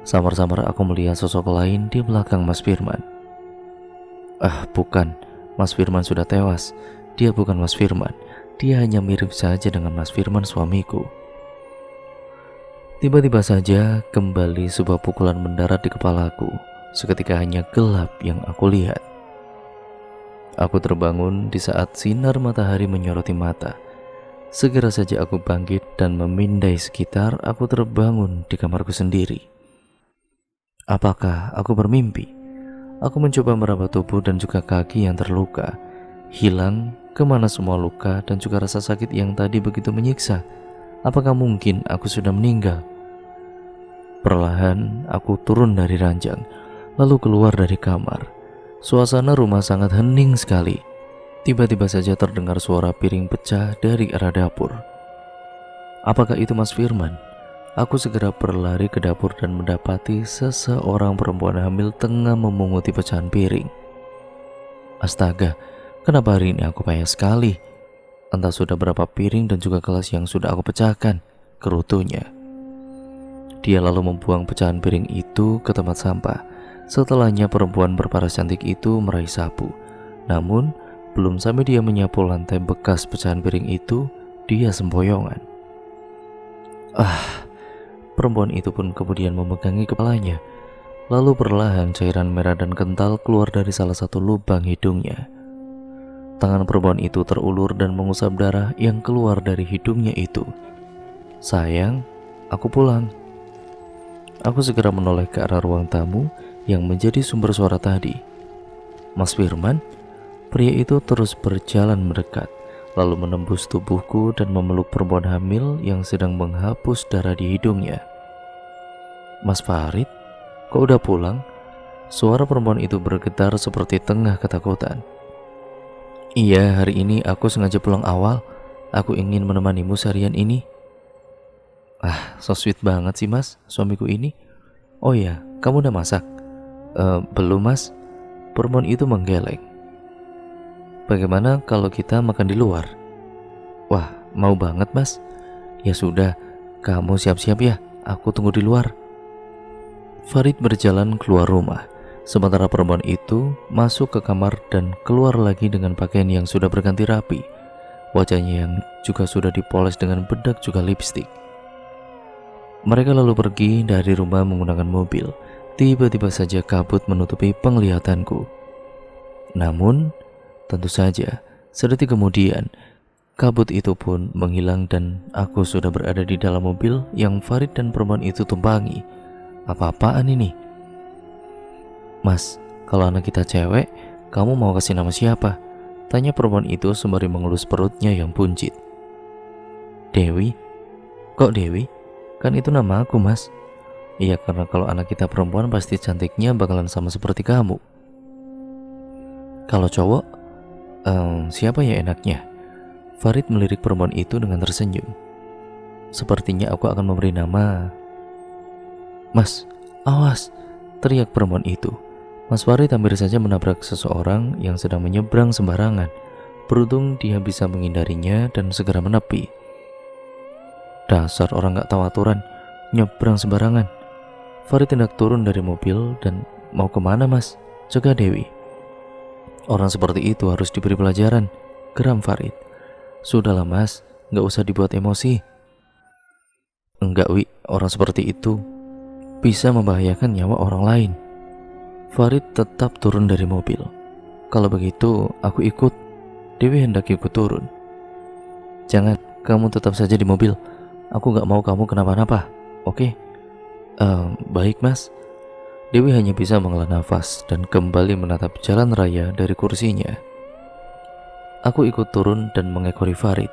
Samar-samar aku melihat sosok lain di belakang Mas Firman. Bukan. Mas Firman sudah tewas. Dia bukan Mas Firman. Dia hanya mirip saja dengan Mas Firman suamiku. Tiba-tiba saja kembali sebuah pukulan mendarat di kepalaku. Seketika hanya gelap yang aku lihat. Aku terbangun di saat sinar matahari menyoroti mata. Segera saja aku bangkit dan memindai sekitar. Aku terbangun di kamarku sendiri. Apakah aku bermimpi? Aku mencoba meraba tubuh dan juga kaki yang terluka. Hilang kemana semua luka dan juga rasa sakit yang tadi begitu menyiksa. Apakah mungkin aku sudah meninggal? Perlahan aku turun dari ranjang, lalu keluar dari kamar. Suasana rumah sangat hening sekali. Tiba-tiba saja terdengar suara piring pecah dari arah dapur. Apakah itu Mas Firman? Aku segera berlari ke dapur dan mendapati seseorang perempuan hamil tengah memunguti pecahan piring. Astaga, kenapa hari ini aku payah sekali? Entah sudah berapa piring dan juga gelas yang sudah aku pecahkan, gerutunya. Dia lalu membuang pecahan piring itu ke tempat sampah. Setelahnya perempuan berparas cantik itu meraih sapu. Namun, belum sampai dia menyapu lantai bekas pecahan piring itu, dia sempoyongan. Perempuan itu pun kemudian memegangi kepalanya. Lalu perlahan cairan merah dan kental keluar dari salah satu lubang hidungnya. Tangan perempuan itu terulur dan mengusap darah yang keluar dari hidungnya itu. Sayang, aku pulang. Aku segera menoleh ke arah ruang tamu yang menjadi sumber suara tadi. Mas Firman? Pria itu terus berjalan mendekat, lalu menembus tubuhku dan memeluk perempuan hamil yang sedang menghapus darah di hidungnya. Mas Farid? Kok udah pulang? Suara perempuan itu bergetar seperti tengah ketakutan. Iya, hari ini aku sengaja pulang awal. Aku ingin menemanimu seharian ini. So sweet banget sih mas, suamiku ini. Oh ya, kamu udah masak? Belum mas. Perempuan itu menggeleng. Bagaimana kalau kita makan di luar? Wah, mau banget mas. Ya sudah, kamu siap-siap ya. Aku tunggu di luar. Farid berjalan keluar rumah. Sementara perempuan itu masuk ke kamar dan keluar lagi dengan pakaian yang sudah berganti rapi. Wajahnya yang juga sudah dipoles dengan bedak juga lipstik. Mereka lalu pergi dari rumah menggunakan mobil. Tiba-tiba saja kabut menutupi penglihatanku. Namun, tentu saja Sedetik kemudian, kabut itu pun menghilang dan aku sudah berada di dalam mobil yang Farid dan perempuan itu tumpangi. Apa-apaan ini? Mas, kalau anak kita cewek, kamu mau kasih nama siapa? Tanya perempuan itu sembari mengelus perutnya yang buncit. Dewi? Kok Dewi? Kan itu nama aku, Mas. Iya, karena kalau anak kita perempuan pasti cantiknya bakalan sama seperti kamu. Kalau cowok, siapa ya enaknya? Farid melirik perempuan itu dengan tersenyum. Sepertinya aku akan memberi nama. Mas, awas! Teriak perempuan itu. Mas Farid hampir saja menabrak seseorang yang sedang menyeberang sembarangan. Beruntung dia bisa menghindarinya dan segera menepi. Dasar orang gak tahu aturan, nyebrang sembarangan. Farid hendak turun dari mobil dan mau kemana, Mas? Jaga Dewi. Orang seperti itu harus diberi pelajaran, geram Farid. Sudahlah Mas, gak usah dibuat emosi. Enggak Wi, orang seperti itu bisa membahayakan nyawa orang lain. Farid tetap turun dari mobil. Kalau begitu, aku ikut. Dewi hendak ikut turun. Jangan, kamu tetap saja di mobil. Aku gak mau kamu kenapa-napa, oke? Baik Mas. Dewi hanya bisa menghela nafas dan kembali menatap jalan raya dari kursinya. Aku ikut turun dan mengekori Farid.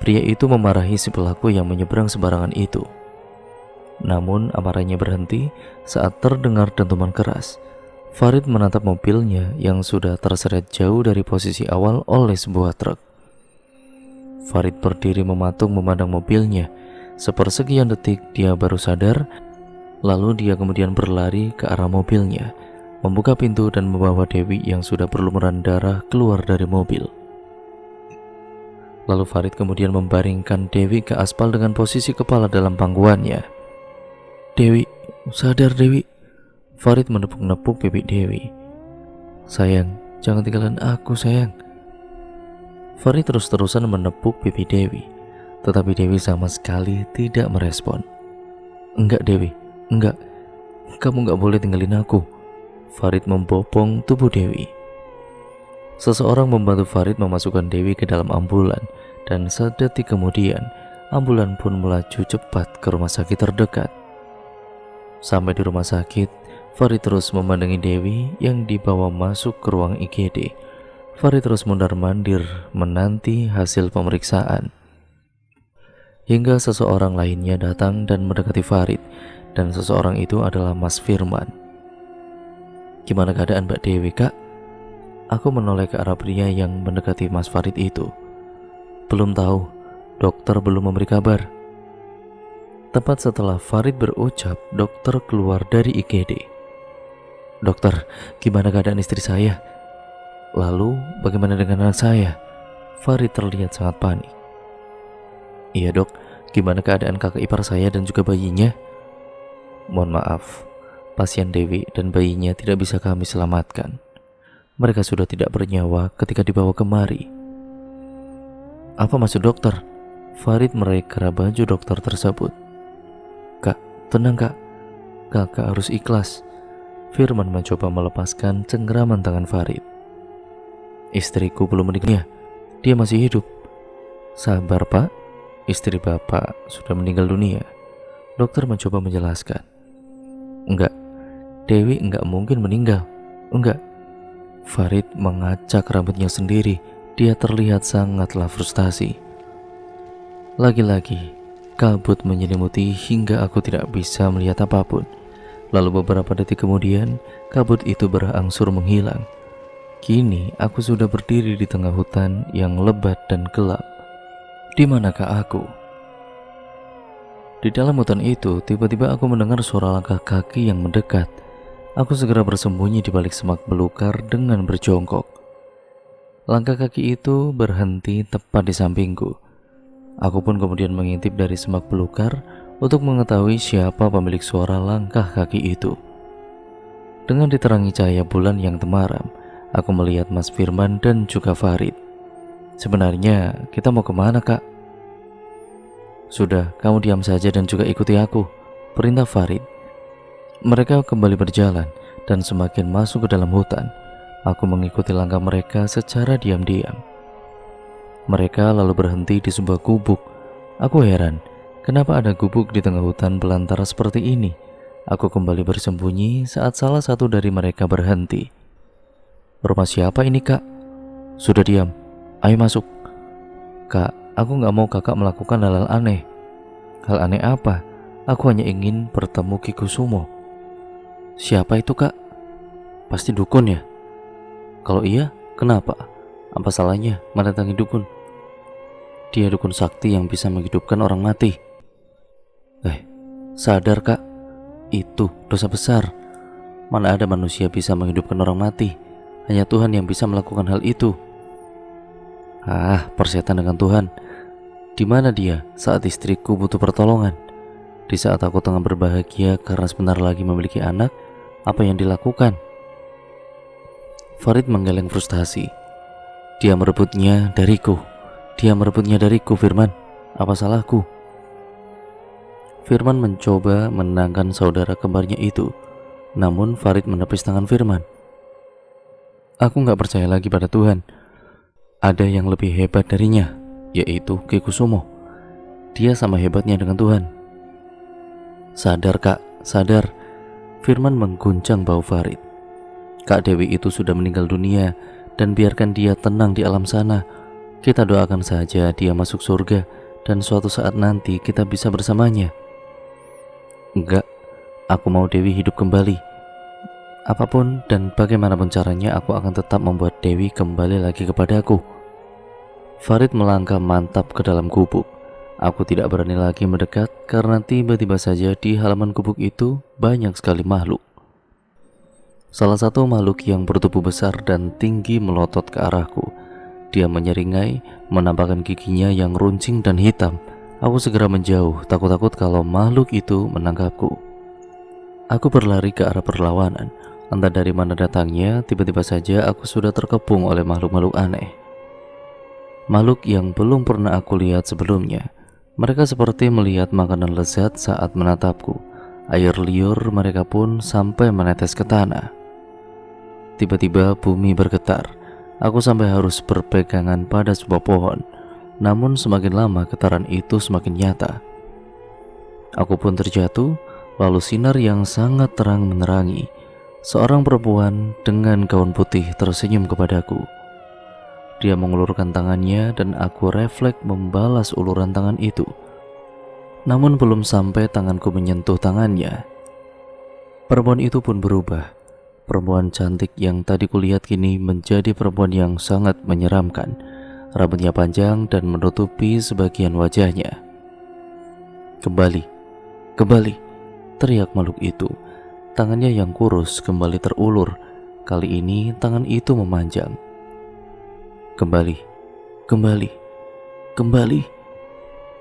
Pria itu memarahi si pelaku yang menyeberang sembarangan itu. Namun amarahnya berhenti saat terdengar dentuman keras. Farid menatap mobilnya yang sudah terseret jauh dari posisi awal oleh sebuah truk. Farid berdiri mematung memandang mobilnya. Sepersekian detik dia baru sadar. Lalu dia kemudian berlari ke arah mobilnya, membuka pintu dan membawa Dewi yang sudah berlumuran darah keluar dari mobil. Lalu Farid kemudian membaringkan Dewi ke aspal dengan posisi kepala dalam pangkuannya. Dewi, sadar Dewi. Farid menepuk-nepuk pipi Dewi. Sayang, jangan tinggalkan aku sayang. Farid terus-terusan menepuk pipi Dewi, tetapi Dewi sama sekali tidak merespon. Enggak Dewi, enggak. Kamu enggak boleh tinggalin aku. Farid membopong tubuh Dewi. Seseorang membantu Farid memasukkan Dewi ke dalam ambulan, dan sedetik kemudian ambulan pun melaju cepat ke rumah sakit terdekat. Sampai di rumah sakit, Farid terus memandangi Dewi yang dibawa masuk ke ruang IGD. Farid terus mondar-mandir menanti hasil pemeriksaan. Hingga seseorang lainnya datang dan mendekati Farid, dan seseorang itu adalah Mas Firman. Gimana keadaan Mbak Dewi, Kak? Aku menoleh ke arah pria yang mendekati Mas Farid itu. Belum tahu, dokter belum memberi kabar. Tepat setelah Farid berucap, dokter keluar dari IGD. Dokter, gimana keadaan istri saya? Lalu, bagaimana dengan anak saya? Farid terlihat sangat panik. Iya dok, gimana keadaan kakak ipar saya dan juga bayinya? Mohon maaf, pasien Dewi dan bayinya tidak bisa kami selamatkan. Mereka sudah tidak bernyawa ketika dibawa kemari. Apa maksud dokter? Farid mereka baju dokter tersebut. Kak, tenang kak. Kakak harus ikhlas. Firman mencoba melepaskan cengkeraman tangan Farid. Istriku belum meninggal, dia masih hidup. Sabar pak, istri bapak sudah meninggal dunia. Dokter mencoba menjelaskan. Enggak, Dewi enggak mungkin meninggal. Enggak. Farid mengacak rambutnya sendiri. Dia terlihat sangatlah frustasi. Lagi-lagi kabut menyelimuti hingga aku tidak bisa melihat apapun. Lalu beberapa detik kemudian kabut itu berangsur menghilang. Kini aku sudah berdiri di tengah hutan yang lebat dan gelap. Di manakah aku? Di dalam hutan itu tiba-tiba aku mendengar suara langkah kaki yang mendekat. Aku segera bersembunyi di balik semak belukar dengan berjongkok. Langkah kaki itu berhenti tepat di sampingku. Aku pun kemudian mengintip dari semak belukar untuk mengetahui siapa pemilik suara langkah kaki itu. Dengan diterangi cahaya bulan yang temaram, aku melihat Mas Firman dan juga Farid. Sebenarnya kita mau kemana kak? Sudah, kamu diam saja dan juga ikuti aku, perintah Farid. Mereka kembali berjalan dan semakin masuk ke dalam hutan. Aku mengikuti langkah mereka secara diam-diam. Mereka lalu berhenti di sebuah gubuk. Aku heran, kenapa ada gubuk di tengah hutan belantara seperti ini? Aku kembali bersembunyi saat salah satu dari mereka berhenti. Rumah siapa ini, Kak? Sudah diam, ayo masuk. Kak, aku gak mau kakak melakukan hal-hal aneh. Hal aneh apa? Aku hanya ingin bertemu Ki Kusumo. Siapa itu, Kak? Pasti dukun ya? Kalau iya, kenapa? Apa salahnya mendatangi dukun? Dia dukun sakti yang bisa menghidupkan orang mati. Sadar, Kak? Itu dosa besar. Mana ada manusia bisa menghidupkan orang mati? Hanya Tuhan yang bisa melakukan hal itu. Persetan dengan Tuhan. Di mana dia saat istriku butuh pertolongan? Di saat aku tengah berbahagia karena sebentar lagi memiliki anak, apa yang dilakukan? Farid menggeleng frustasi. Dia merebutnya dariku. Firman. Apa salahku? Firman mencoba menenangkan saudara kembarnya itu. Namun Farid menepis tangan Firman. Aku gak percaya lagi pada Tuhan. Ada yang lebih hebat darinya, yaitu Ki Kusumo. Dia sama hebatnya dengan Tuhan. Sadar, Kak, sadar. Firman mengguncang bau Farid. Kak Dewi itu sudah meninggal dunia, dan biarkan dia tenang di alam sana. Kita doakan saja dia masuk surga, dan suatu saat nanti kita bisa bersamanya. Enggak, aku mau Dewi hidup kembali. Apapun dan bagaimanapun caranya, aku akan tetap membuat Dewi kembali lagi kepadaku. Farid melangkah mantap ke dalam gubuk. Aku tidak berani lagi mendekat karena tiba-tiba saja di halaman gubuk itu banyak sekali makhluk. Salah satu makhluk yang bertubuh besar dan tinggi melotot ke arahku. Dia menyeringai, menampakkan giginya yang runcing dan hitam. Aku segera menjauh, takut-takut kalau makhluk itu menangkapku. Aku berlari ke arah perlawanan. Entah dari mana datangnya, tiba-tiba saja aku sudah terkepung oleh makhluk-makhluk aneh. Makhluk yang belum pernah aku lihat sebelumnya. Mereka seperti melihat makanan lezat saat menatapku. Air liur mereka pun sampai menetes ke tanah. Tiba-tiba bumi bergetar. Aku sampai harus berpegangan pada sebuah pohon. Namun semakin lama getaran itu semakin nyata. Aku pun terjatuh, lalu sinar yang sangat terang menerangi. Seorang perempuan dengan gaun putih tersenyum kepadaku. Dia mengulurkan tangannya dan aku refleks membalas uluran tangan itu. Namun belum sampai tanganku menyentuh tangannya, perempuan itu pun berubah. Perempuan cantik yang tadi kulihat kini menjadi perempuan yang sangat menyeramkan. Rambutnya panjang dan menutupi sebagian wajahnya. Kembali, teriak makhluk itu. Tangannya yang kurus kembali terulur. Kali ini tangan itu memanjang. Kembali.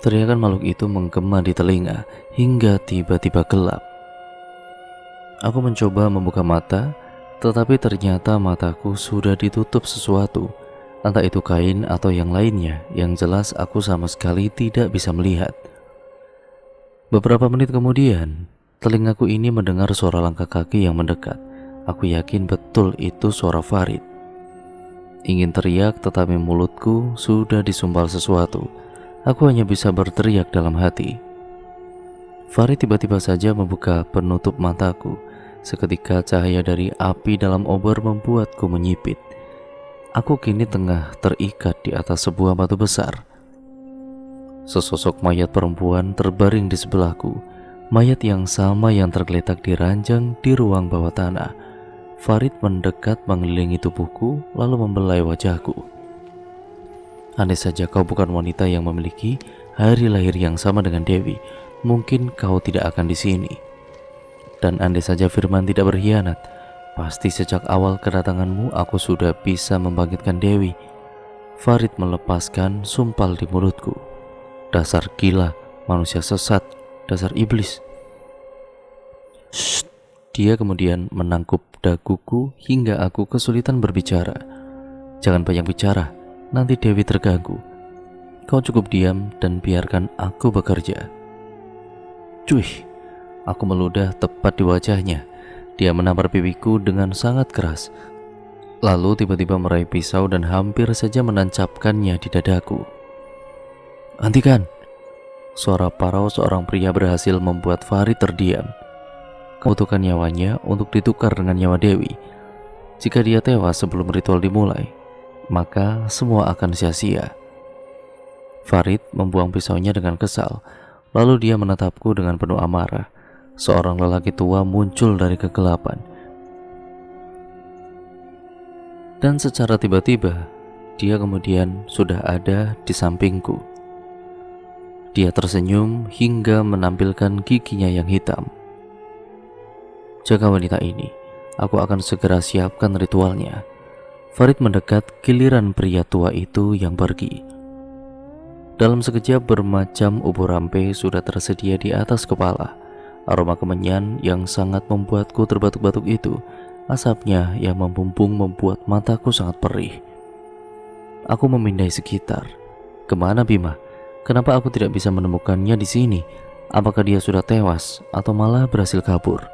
Teriakan makhluk itu menggema di telinga hingga tiba-tiba gelap. Aku mencoba membuka mata, tetapi ternyata mataku sudah ditutup sesuatu. Entah itu kain atau yang lainnya, yang jelas aku sama sekali tidak bisa melihat. Beberapa menit kemudian, telingaku ini mendengar suara langkah kaki yang mendekat. Aku yakin betul itu suara Farid. Ingin teriak tetapi mulutku sudah disumpal sesuatu. Aku hanya bisa berteriak dalam hati. Farid tiba-tiba saja membuka penutup mataku. Seketika cahaya dari api dalam obor membuatku menyipit. Aku kini tengah terikat di atas sebuah batu besar. Sesosok mayat perempuan terbaring di sebelahku. Mayat yang sama yang tergeletak di ranjang di ruang bawah tanah. Farid mendekat mengelilingi tubuhku lalu membelai wajahku. Andai saja kau bukan wanita yang memiliki hari lahir yang sama dengan Dewi, mungkin kau tidak akan di sini. Dan andai saja Firman tidak berkhianat, pasti sejak awal kedatanganmu aku sudah bisa membangkitkan Dewi. Farid melepaskan sumpal di mulutku. Dasar gila, manusia sesat, dasar iblis. Shh. Dia kemudian menangkup daguku hingga aku kesulitan berbicara. Jangan banyak bicara, nanti Dewi terganggu. Kau cukup diam dan biarkan aku bekerja. Cuih, aku meludah tepat di wajahnya. Dia menampar pipiku dengan sangat keras. lalu tiba-tiba meraih pisau dan hampir saja menancapkannya di dadaku. "Hentikan!" Suara parau seorang pria berhasil membuat Farid terdiam. Membutuhkan nyawanya untuk ditukar dengan nyawa Dewi. Jika dia tewas sebelum ritual dimulai, maka semua akan sia-sia. Farid membuang pisaunya dengan kesal, lalu dia menatapku dengan penuh amarah. Seorang lelaki tua muncul dari kegelapan, dan secara tiba-tiba dia kemudian sudah ada di sampingku. Dia tersenyum hingga menampilkan giginya yang hitam. "Jaga wanita ini, aku akan segera siapkan ritualnya." Farid mendekat, giliran pria tua itu yang pergi. Dalam sekejap bermacam ubur rampe sudah tersedia di atas kepala. Aroma kemenyan yang sangat membuatku terbatuk-batuk itu, asapnya yang membumbung membuat mataku sangat perih. Aku memindai sekitar. Kemana Bima? Kenapa aku tidak bisa menemukannya di sini? Apakah dia sudah tewas atau malah berhasil kabur?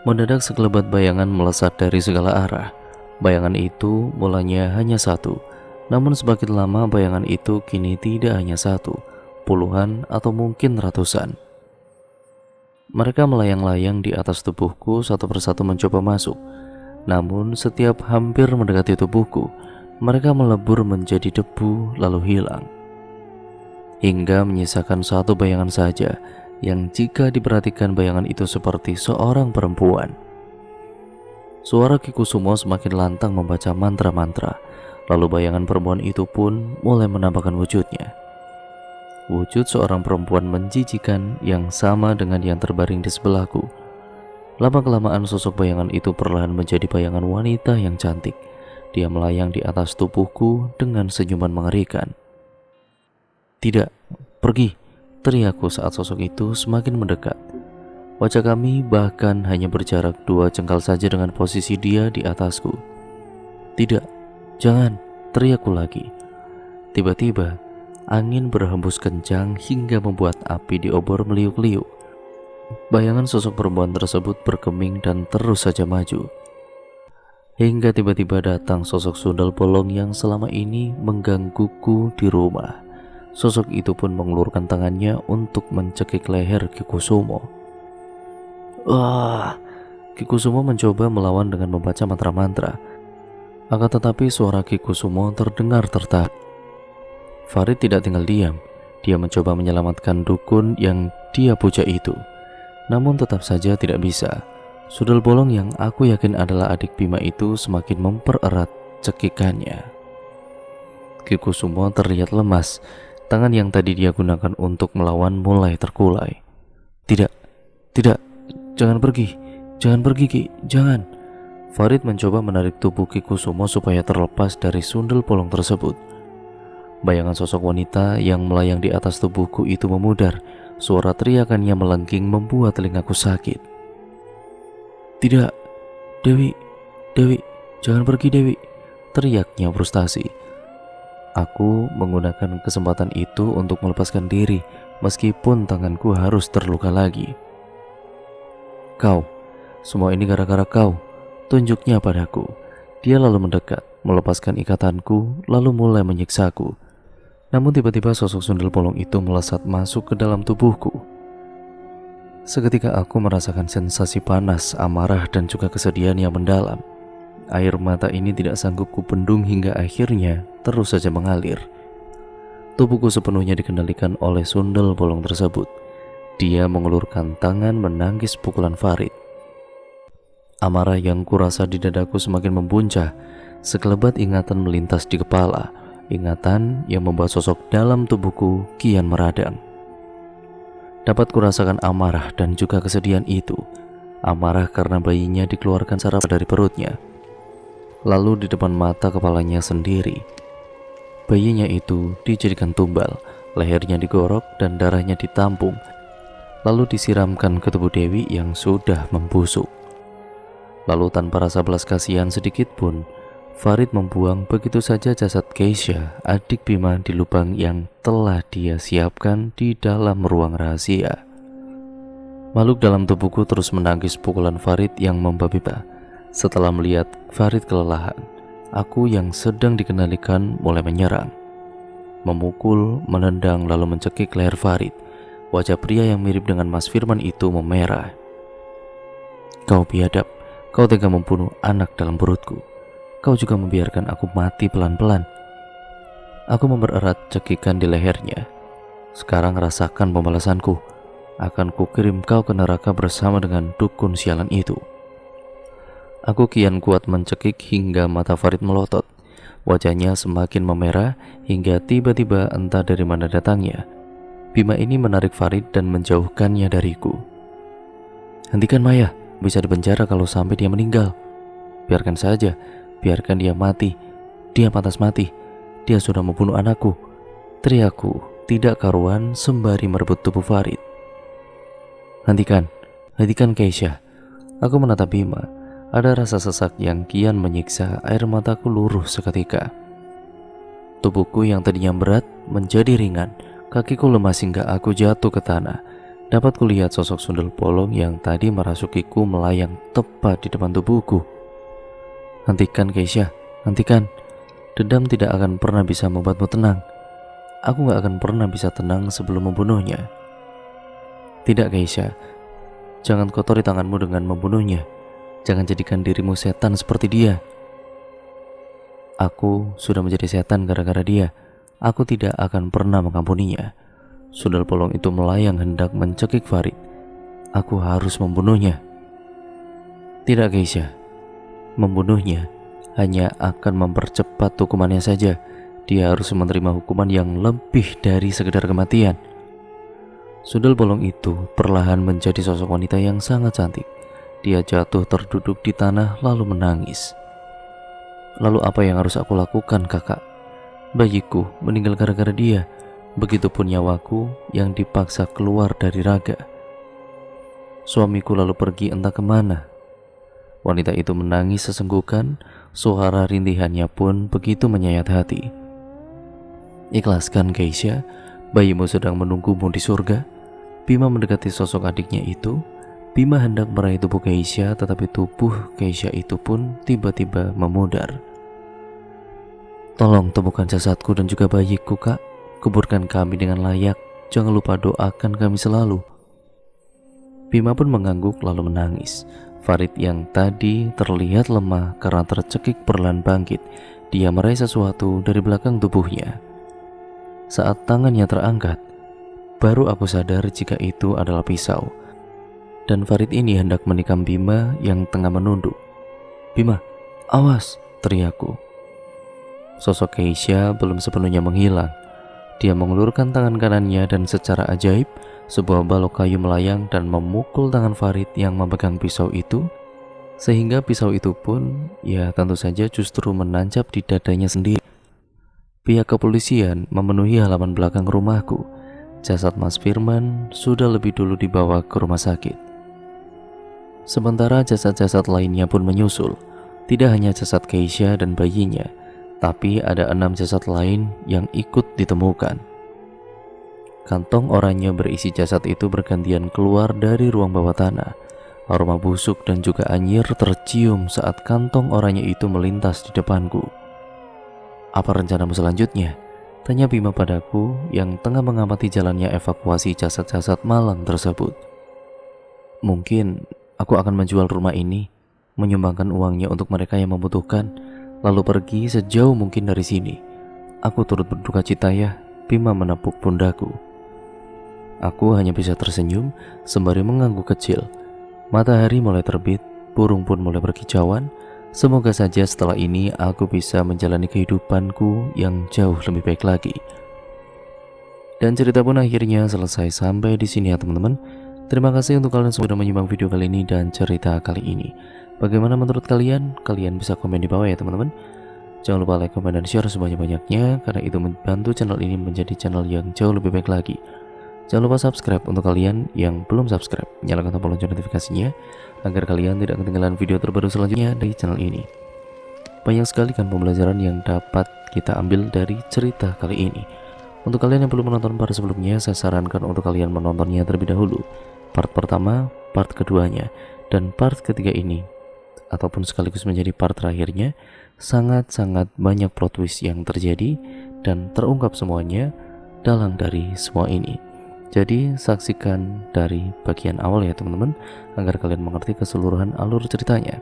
Mendadak sekelebat bayangan melesat dari segala arah. Bayangan itu mulanya hanya satu, namun semakin lama bayangan itu kini tidak hanya satu, puluhan atau mungkin ratusan. Mereka melayang-layang di atas tubuhku, satu persatu mencoba masuk. Namun setiap hampir mendekati tubuhku, mereka melebur menjadi debu lalu hilang. Hingga menyisakan satu bayangan saja, yang jika diperhatikan bayangan itu seperti seorang perempuan. Suara Ki Kusumo semakin lantang membaca mantra-mantra, lalu bayangan perempuan itu pun mulai menampakkan wujudnya. Wujud seorang perempuan menjijikan yang sama dengan yang terbaring di sebelahku. Lama-kelamaan sosok bayangan itu perlahan menjadi bayangan wanita yang cantik. Dia melayang di atas tubuhku dengan senyuman mengerikan. "Tidak, pergi!" teriakku saat sosok itu semakin mendekat. Wajah kami bahkan hanya berjarak 2 jengkal saja dengan posisi dia di atasku. "Tidak, jangan!" teriakku lagi. Tiba-tiba angin berhembus kencang hingga membuat api di obor meliuk-liuk. Bayangan sosok perempuan tersebut berkeming dan terus saja maju. Hingga tiba-tiba datang sosok sundal bolong yang selama ini menggangguku di rumah. Sosok itu pun mengulurkan tangannya untuk mencekik leher Ki Kusumo. Wah, Ki Kusumo mencoba melawan dengan membaca mantra-mantra. Akan tetapi suara Ki Kusumo terdengar tertahan. Farid tidak tinggal diam. Dia mencoba menyelamatkan dukun yang dia puja itu. Namun tetap saja tidak bisa. Sundal bolong yang aku yakin adalah adik Bima itu semakin mempererat cekikannya. Ki Kusumo terlihat lemas. Tangan yang tadi dia gunakan untuk melawan mulai terkulai. Tidak, jangan pergi Ki, jangan. Farid mencoba menarik tubuh Ki Kusumo supaya terlepas dari sundal bolong tersebut. Bayangan sosok wanita yang melayang di atas tubuhku itu memudar. Suara teriakannya melengking membuat telingaku sakit. "Tidak, Dewi, jangan pergi Dewi," teriaknya frustasi. Aku menggunakan kesempatan itu untuk melepaskan diri, meskipun tanganku harus terluka lagi. "Kau, semua ini gara-gara kau," tunjuknya padaku. Dia lalu mendekat, melepaskan ikatanku, lalu mulai menyiksaku. Namun tiba-tiba sosok sundal bolong itu melesat masuk ke dalam tubuhku. Seketika aku merasakan sensasi panas, amarah, dan juga kesedihan yang mendalam. Air mata ini tidak sanggup kupendung hingga akhirnya terus saja mengalir. Tubuhku sepenuhnya dikendalikan oleh sundal bolong tersebut. Dia mengulurkan tangan menangkis pukulan Farid. Amarah yang kurasa di dadaku semakin membuncah. Sekelebat ingatan melintas di kepala. Ingatan yang membuat sosok dalam tubuhku kian meradang. Dapat kurasakan amarah dan juga kesedihan itu. Amarah karena bayinya dikeluarkan saraf dari perutnya. Lalu di depan mata kepalanya sendiri, bayinya itu dijadikan tumbal, lehernya digorok dan darahnya ditampung, lalu disiramkan ke tubuh Dewi yang sudah membusuk. Lalu tanpa rasa belas kasihan sedikit pun, Farid membuang begitu saja jasad Keisha, adik Bima, di lubang yang telah dia siapkan di dalam ruang rahasia. Makhluk dalam tubuhku terus menangkis pukulan Farid yang membabi. Setelah melihat Farid kelelahan, aku yang sedang dikendalikan mulai menyerang, memukul, menendang, lalu mencekik leher Farid. Wajah pria yang mirip dengan Mas Firman itu memerah. "Kau biadab, kau tega membunuh anak dalam perutku. Kau juga membiarkan aku mati pelan-pelan." Aku mempererat cekikan di lehernya. "Sekarang rasakan pembalasanku. Akan kukirim kau ke neraka bersama dengan dukun sialan itu." Aku kian kuat mencekik hingga mata Farid melotot. Wajahnya semakin memerah hingga tiba-tiba entah dari mana datangnya, Bima ini menarik Farid dan menjauhkannya dariku. "Hentikan Maya, bisa dipenjara kalau sampai dia meninggal. Biarkan saja, biarkan dia mati. Dia pantas mati. Dia sudah membunuh anakku," teriakku tidak karuan sembari merebut tubuh Farid. Hentikan Keisha." Aku menatap Bima. Ada rasa sesak yang kian menyiksa, air mataku luruh seketika. Tubuhku yang tadinya berat menjadi ringan, kakiku lemas hingga aku jatuh ke tanah. Dapat kulihat sosok sundel bolong yang tadi merasukiku melayang tepat di depan tubuhku. "Hentikan Keisha, hentikan. Dendam tidak akan pernah bisa membuatmu tenang. Aku gak akan pernah bisa tenang sebelum membunuhnya." "Tidak Keisha, jangan kotori tanganmu dengan membunuhnya. Jangan jadikan dirimu setan seperti dia." "Aku sudah menjadi setan gara-gara dia. Aku tidak akan pernah mengampuninya." Sundel bolong itu melayang hendak mencekik Farid. "Aku harus membunuhnya." "Tidak Keisha, membunuhnya hanya akan mempercepat hukumannya saja. Dia harus menerima hukuman yang lebih dari sekedar kematian." Sundel bolong itu perlahan menjadi sosok wanita yang sangat cantik. Dia jatuh terduduk di tanah lalu menangis. "Lalu apa yang harus aku lakukan, kakak? Bayiku meninggal gara-gara dia. Begitupun nyawaku yang dipaksa keluar dari raga. Suamiku lalu pergi entah kemana." Wanita itu menangis sesenggukan. Suara rintihannya pun begitu menyayat hati. "Ikhlaskan Keisha, bayimu sedang menunggumu di surga." Bima mendekati sosok adiknya itu. Bima hendak meraih tubuh Keisha, tetapi tubuh Keisha itu pun tiba-tiba memudar. "Tolong temukan jasadku dan juga bayiku, kak. Kuburkan kami dengan layak. Jangan lupa doakan kami selalu." Bima pun mengangguk lalu menangis. Farid yang tadi terlihat lemah karena tercekik perlahan bangkit. Dia meraih sesuatu dari belakang tubuhnya. Saat tangannya terangkat, baru aku sadar jika itu adalah pisau. Dan Farid ini hendak menikam Bima yang tengah menunduk. "Bima, awas!" teriakku. Sosok Keisha belum sepenuhnya menghilang. Dia mengulurkan tangan kanannya dan secara ajaib sebuah balok kayu melayang dan memukul tangan Farid yang memegang pisau itu, sehingga pisau itu pun ya tentu saja justru menancap di dadanya sendiri. Pihak kepolisian memenuhi halaman belakang rumahku. Jasad Mas Firman sudah lebih dulu dibawa ke rumah sakit. Sementara jasad-jasad lainnya pun menyusul. Tidak hanya jasad Keisha dan bayinya, tapi ada 6 jasad lain yang ikut ditemukan. Kantong oranye berisi jasad itu bergantian keluar dari ruang bawah tanah. Aroma busuk dan juga anyir tercium saat kantong oranye itu melintas di depanku. "Apa rencanamu selanjutnya?" tanya Bima padaku yang tengah mengamati jalannya evakuasi jasad-jasad malang tersebut. "Mungkin aku akan menjual rumah ini, menyumbangkan uangnya untuk mereka yang membutuhkan, lalu pergi sejauh mungkin dari sini. Aku turut berduka cita ya." Bima menepuk pundakku. Aku hanya bisa tersenyum sembari mengangguk kecil. Matahari mulai terbit, burung pun mulai berkicauan. Semoga saja setelah ini aku bisa menjalani kehidupanku yang jauh lebih baik lagi. Dan cerita pun akhirnya selesai sampai di sini ya teman-teman. Terima kasih untuk kalian sudah menyimak video kali ini dan cerita kali ini. Bagaimana menurut kalian? Kalian bisa komen di bawah ya teman-teman. Jangan lupa like, komen, dan share sebanyak-banyaknya, karena itu membantu channel ini menjadi channel yang jauh lebih baik lagi. Jangan lupa subscribe untuk kalian yang belum subscribe. Nyalakan tombol lonceng notifikasinya agar kalian tidak ketinggalan video terbaru selanjutnya dari channel ini. Banyak sekali kan pembelajaran yang dapat kita ambil dari cerita kali ini. Untuk kalian yang belum menonton part sebelumnya, saya sarankan untuk kalian menontonnya terlebih dahulu. Part pertama, part keduanya, dan part ketiga ini ataupun sekaligus menjadi part terakhirnya, sangat-sangat banyak plot twist yang terjadi dan terungkap semuanya dalam dari semua ini. Jadi saksikan dari bagian awal ya teman-teman, agar kalian mengerti keseluruhan alur ceritanya.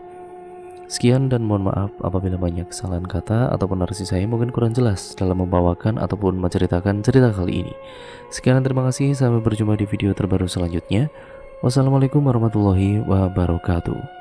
Sekian dan mohon maaf apabila banyak kesalahan kata ataupun narasi saya mungkin kurang jelas dalam membawakan ataupun menceritakan cerita kali ini. Sekian dan terima kasih, sampai berjumpa di video terbaru selanjutnya. Wassalamualaikum warahmatullahi wabarakatuh.